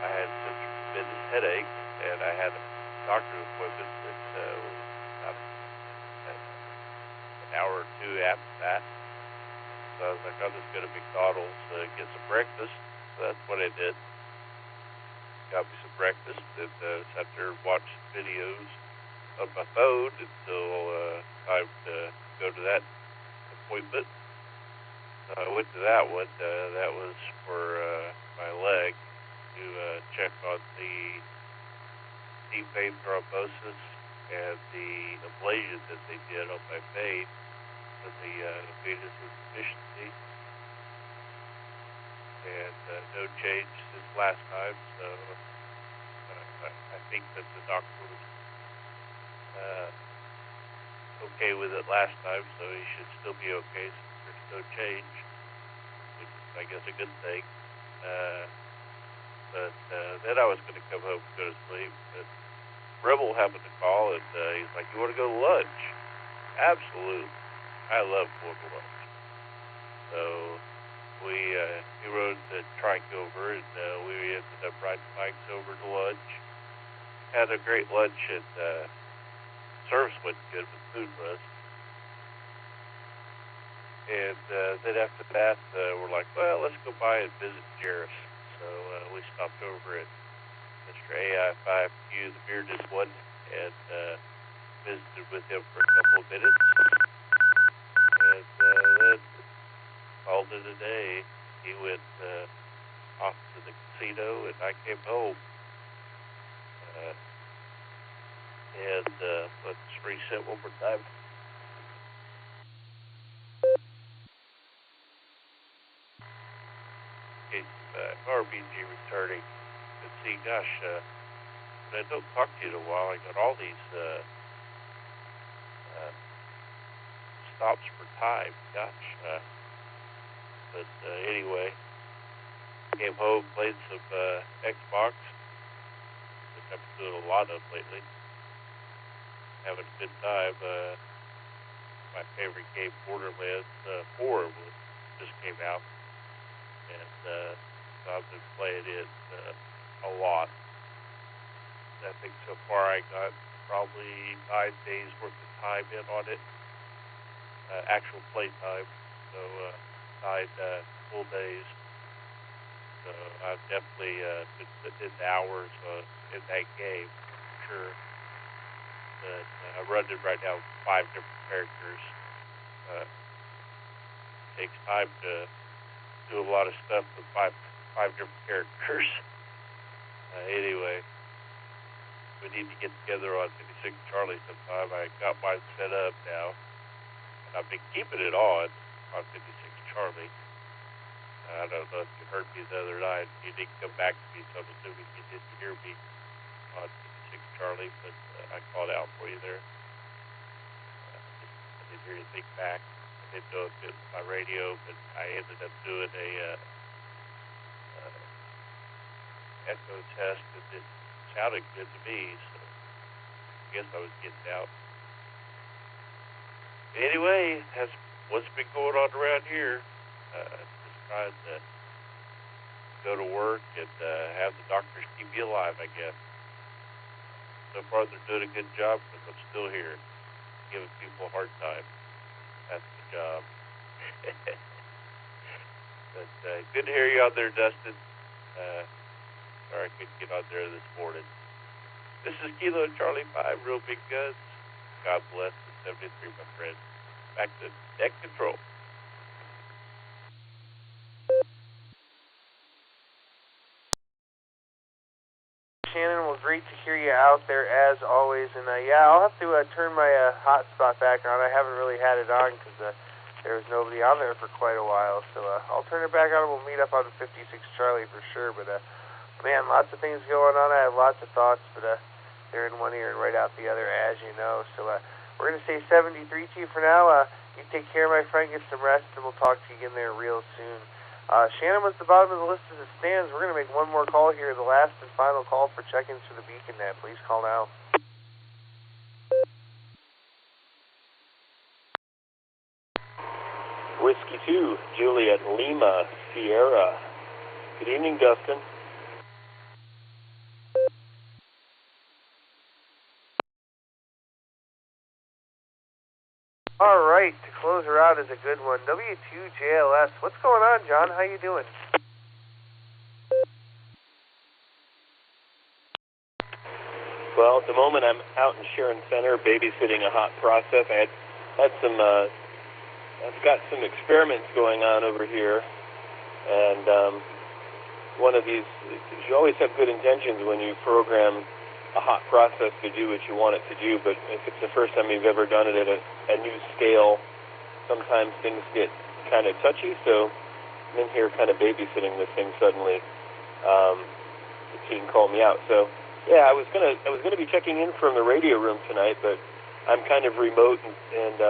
I had such a tremendous headache, and I had a doctor's appointment that an hour or two after that. So I was like, I'll just go to McDonald's, get some breakfast. So that's what I did. Got me some breakfast and sat there and watched videos on my phone until time to go to that appointment. I went to that one. That was for my leg to check on the deep vein thrombosis and the ablation that they did on my vein for the venous insufficiency. And no change since last time, so I think that the doctor was okay with it last time, so he should still be okay since there's no change, which is, I guess, a good thing. But then I was going to come home and go to sleep, but Rebel happened to call, and he's like, you want to go to lunch? Absolutely. I love going to lunch. So he rode the trike over, and we ended up riding bikes over to lunch. Had a great lunch, and service wasn't good, but food was. And then after that, we're like, well, let's go by and visit Jerris. So we stopped over at Mr. AI5Q, the bearded one, and visited with him for a couple of minutes. And then called it a day. He went off to the casino, and I came home. And let's reset one more time. RBG returning. And see, gosh, when I don't talk to you in a while, I got all these stops for time. Gosh. But anyway, came home, played some Xbox, which I've been doing a lot of lately. Having a good time. My favorite game, Borderlands 4, just came out. And so I've been playing it a lot. I think so far I got probably 9 days worth of time in on it. Actual play time. So 9 full days. So I've definitely been putting in hours in that game, for sure. But I'm running right now with 5 different characters. Takes time to do a lot of stuff with five different characters. Anyway, we need to get together on 56 Charlie sometime. I got mine set up now, and I've been keeping it on 56 Charlie. I don't know if you heard me the other night. You didn't come back to me, so I'm assuming you didn't hear me on 56 Charlie, but I called out for you there. I didn't hear anything back. I didn't know if it was my radio, but I ended up doing a echo test, and it sounded good to me, so I guess I was getting out. Anyway, that's what's been going on around here. Just trying to go to work and have the doctors keep me alive, I guess. So far, they're doing a good job because I'm still here, giving people a hard time. That's the job. But good to hear you out there, Dustin. Sorry I couldn't get on there this morning. This is Kilo Charlie 5, Real Big Guns. God bless the 73, my friend. Back to deck control. Shannon, well, great to hear you out there as always. And yeah, I'll have to turn my hotspot back on. I haven't really had it on because there was nobody on there for quite a while. So I'll turn it back on and we'll meet up on 56 Charlie for sure. But man, lots of things going on. I have lots of thoughts, but they're in one ear and right out the other, as you know. So we're going to say 73 to you for now. You take care, my friend, get some rest, and we'll talk to you again there real soon. Shannon was the bottom of the list as it stands. We're going to make one more call here, the last and final call for check-ins for the Beacon Net. Please call now. Whiskey 2, Juliet Lima, Sierra. Good evening, Dustin. All right, to close her out is a good one. W2JLS. What's going on, John? How you doing? Well, at the moment I'm out in Sharon Center babysitting a hot process. I've got some experiments going on over here, and one of these, you always have good intentions when you program a hot process to do what you want it to do, but if it's the first time you've ever done it at a new scale, sometimes things get kind of touchy, so I'm in here kind of babysitting this thing suddenly. The team called me out, so yeah, I was gonna be checking in from the radio room tonight, but I'm kind of remote and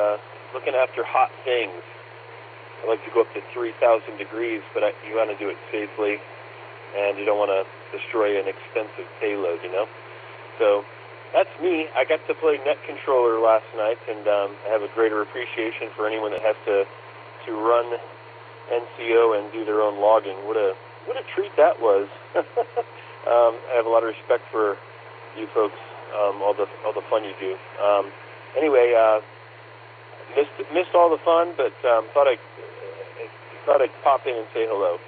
looking after hot things. I like to go up to 3,000 degrees, but you want to do it safely, and you don't want to destroy an expensive payload, you know? So that's me. I got to play Net Controller last night, and I have a greater appreciation for anyone that has to run NCO and do their own logging. What a treat that was. I have a lot of respect for you folks, all the fun you do. Anyway, missed all the fun, but thought I'd pop in and say hello.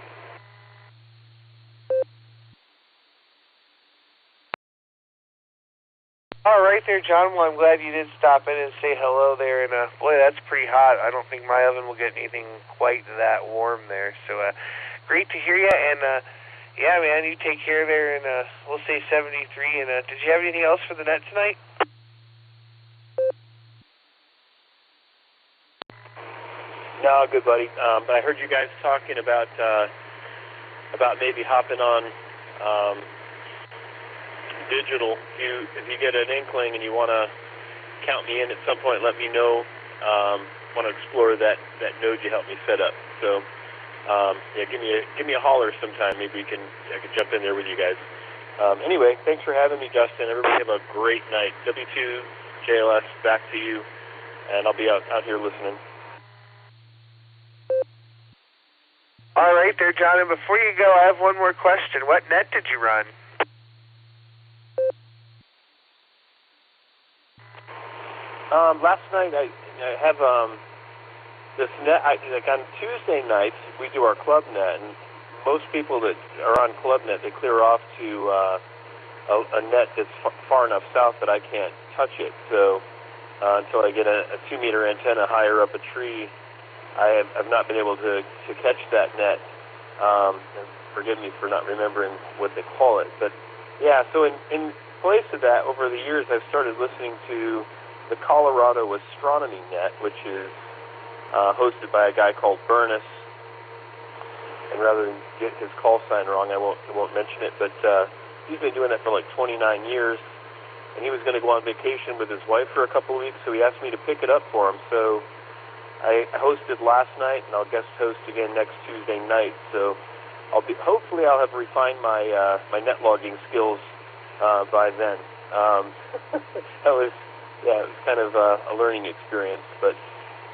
All right there, John. Well, I'm glad you did stop in and say hello there. And boy, that's pretty hot. I don't think my oven will get anything quite that warm there. So great to hear you. And yeah, man, you take care there. And we'll say 73. And did you have anything else for the net tonight? No, good buddy. But I heard you guys talking about maybe hopping on digital. If you get an inkling and you want to count me in at some point, let me know. Want to explore that node you helped me set up. So yeah, give me a holler sometime. Maybe I can jump in there with you guys. Anyway, thanks for having me, Dustin. Everybody have a great night. W2JLS, back to you, and I'll be out here listening. All right there, John. And before you go, I have one more question. What net did you run? Last night I have this net. Like on Tuesday nights we do our club net, and most people that are on club net, they clear off to a net that's far enough south that I can't touch it. So until I get a 2-meter antenna higher up a tree, I've not been able to catch that net. Forgive me for not remembering what they call it, but yeah. So in place of that, over the years I've started listening to the Colorado Astronomy Net, which is hosted by a guy called Burness. And rather than get his call sign wrong, I won't mention it, but he's been doing that for like 29 years. And he was going to go on vacation with his wife for a couple of weeks, so he asked me to pick it up for him. So I hosted last night, and I'll guest host again next Tuesday night. So hopefully I'll have refined my net logging skills by then. It was kind of a learning experience, but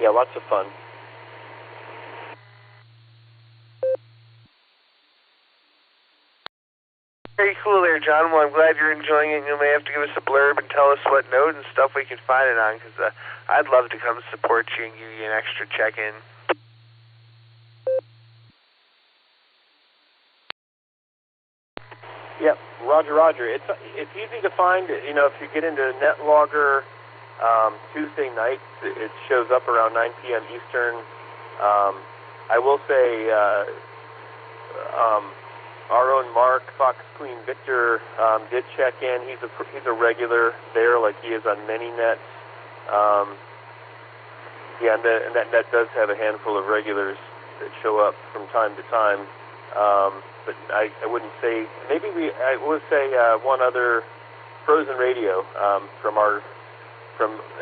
yeah, lots of fun. Very cool there, John. Well, I'm glad you're enjoying it. You may have to give us a blurb and tell us what node and stuff we can find it on, because I'd love to come support you and give you an extra check-in. Yep, Roger. It's easy to find. You know, if you get into NetLogger Tuesday nights, it shows up around 9 p.m. Eastern. I will say our own Mark, Fox Queen Victor, did check in. He's a regular there, like he is on many nets. Yeah, and that net does have a handful of regulars that show up from time to time. But I wouldn't say, I would say one other Frozen Radio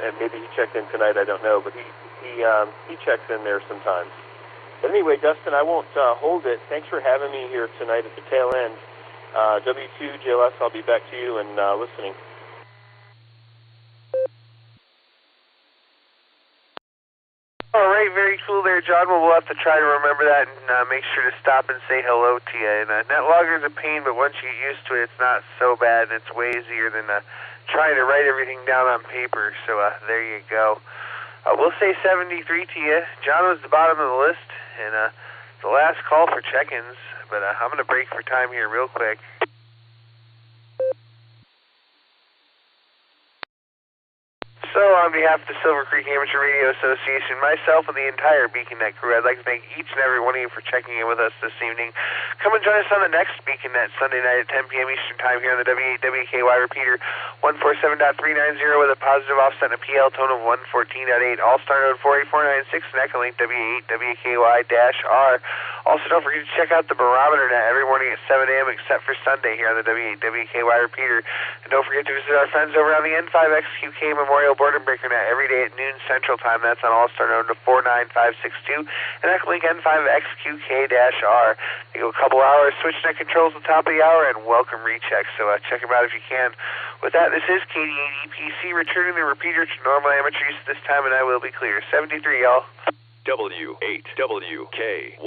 and maybe he checked in tonight, I don't know, but he checks in there sometimes. But anyway, Dustin, I won't hold it. Thanks for having me here tonight at the tail end. W2JLS, I'll be back to you and listening. All right, very cool there, John. Well, we'll have to try to remember that and make sure to stop and say hello to you. And NetLogger's a pain, but once you get used to it, it's not so bad, and it's way easier than trying to write everything down on paper. So there you go. We'll say 73 to you. John was the bottom of the list, and the last call for check-ins, but I'm going to break for time here real quick. So, on behalf of the Silvercreek Amateur Radio Association, myself and the entire BeaconNet crew, I'd like to thank each and every one of you for checking in with us this evening. Come and join us on the next BeaconNet Sunday night at 10 p.m. Eastern Time here on the W8WKY repeater 147.390 with a positive offset and a PL tone of 114.8. Allstar Node 48496 and Echolink W8WKY-R. Also, don't forget to check out the barometer net every morning at 7 a.m. except for Sunday here on the W8WKY repeater. And don't forget to visit our friends over on the N5XQK Memorial Board and Breaker net every day at noon Central Time. That's on Allstar Node 49562 and Echolink N5XQK-R. You go a couple hours, switchnet controls at the top of the hour, and welcome recheck. So check them out if you can. With that, this is KD80PC returning the repeater to normal amateur use this time, and I will be clear. 73, y'all. W8WKY.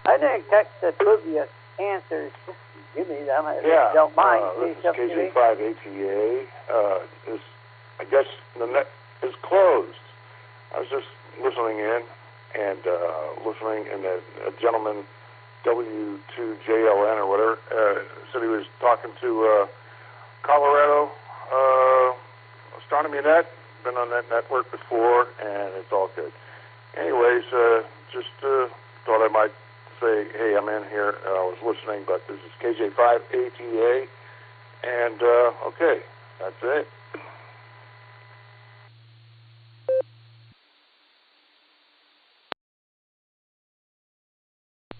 I didn't catch the trivia answers. Give me them if you don't mind. This is KJ5ATA. I guess the net is closed. I was just listening in and a gentleman, W2JLN or whatever, said he was talking to Colorado Astronomy Net. Been on that network before, and it's all good. Anyways, just thought I might say, hey, I'm in here. I was listening, but this is KJ5ATA, and okay, that's it.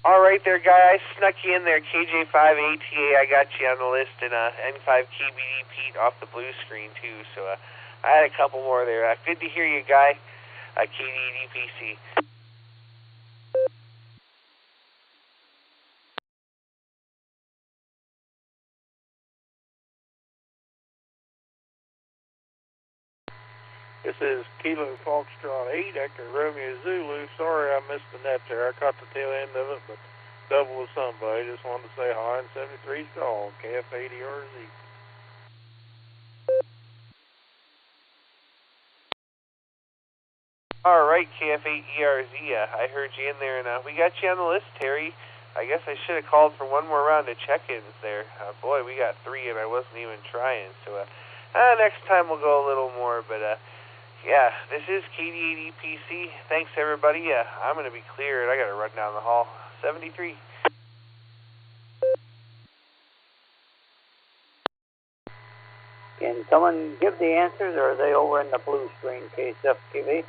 All right there, guy. I snuck you in there. KJ5ATA, I got you on the list, and N5KBD Pete off the blue screen, too. So I had a couple more there. Good to hear you, guy. KD80PC. This is Kilo Foxtrot 8, Echo Romeo Zulu. Sorry I missed the net there. I caught the tail end of it, but double with somebody. Just wanted to say hi and 73 strong, KF80RZ. All right, KF8ERZ. I heard you in there, and we got you on the list, Terry. I guess I should have called for one more round of check-ins there. Boy, we got 3, and I wasn't even trying. So next time we'll go a little more, but yeah, this is KD80PC. Thanks, everybody. I'm going to be clear, and I got to run down the hall. 73. Can someone give the answers, or are they over in the blue screen, KSFTV?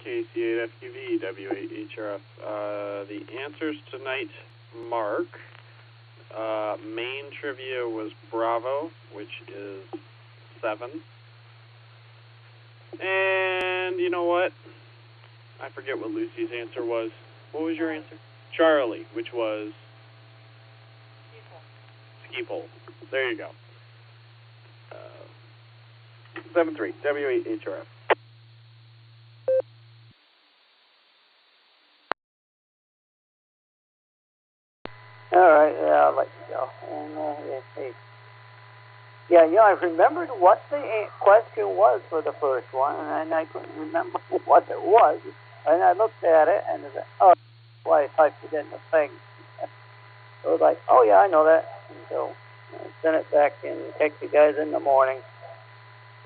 KC8FQV, W8HRF. The answers tonight, Mark. Main trivia was Bravo, which is 7. And you know what? I forget what Lucy's answer was. What was your answer? Charlie, which was ski pole. There you go. 7-3, W8HRF. All right, I'll let you go. And, yeah, I remembered what the question was for the first one, and I couldn't remember what it was. And I looked at it, and I said, oh, well, I typed it in the thing. So it was like, oh, yeah, I know that. And so I sent it back and text you guys in the morning.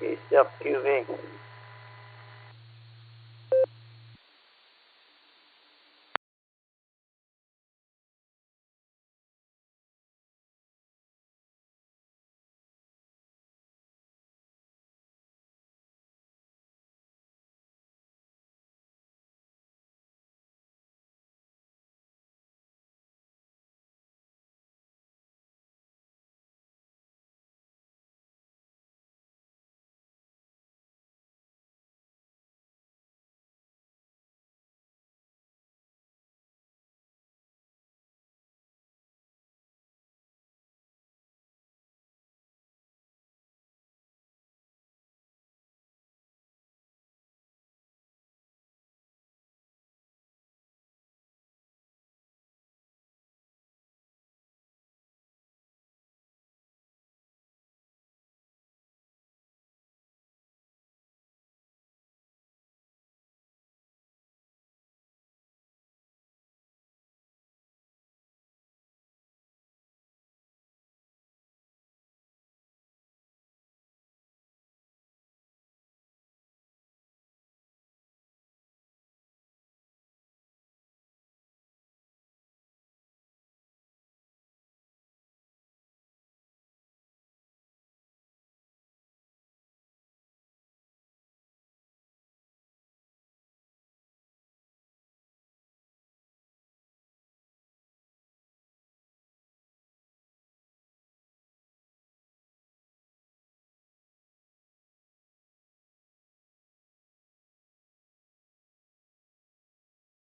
KSFQV.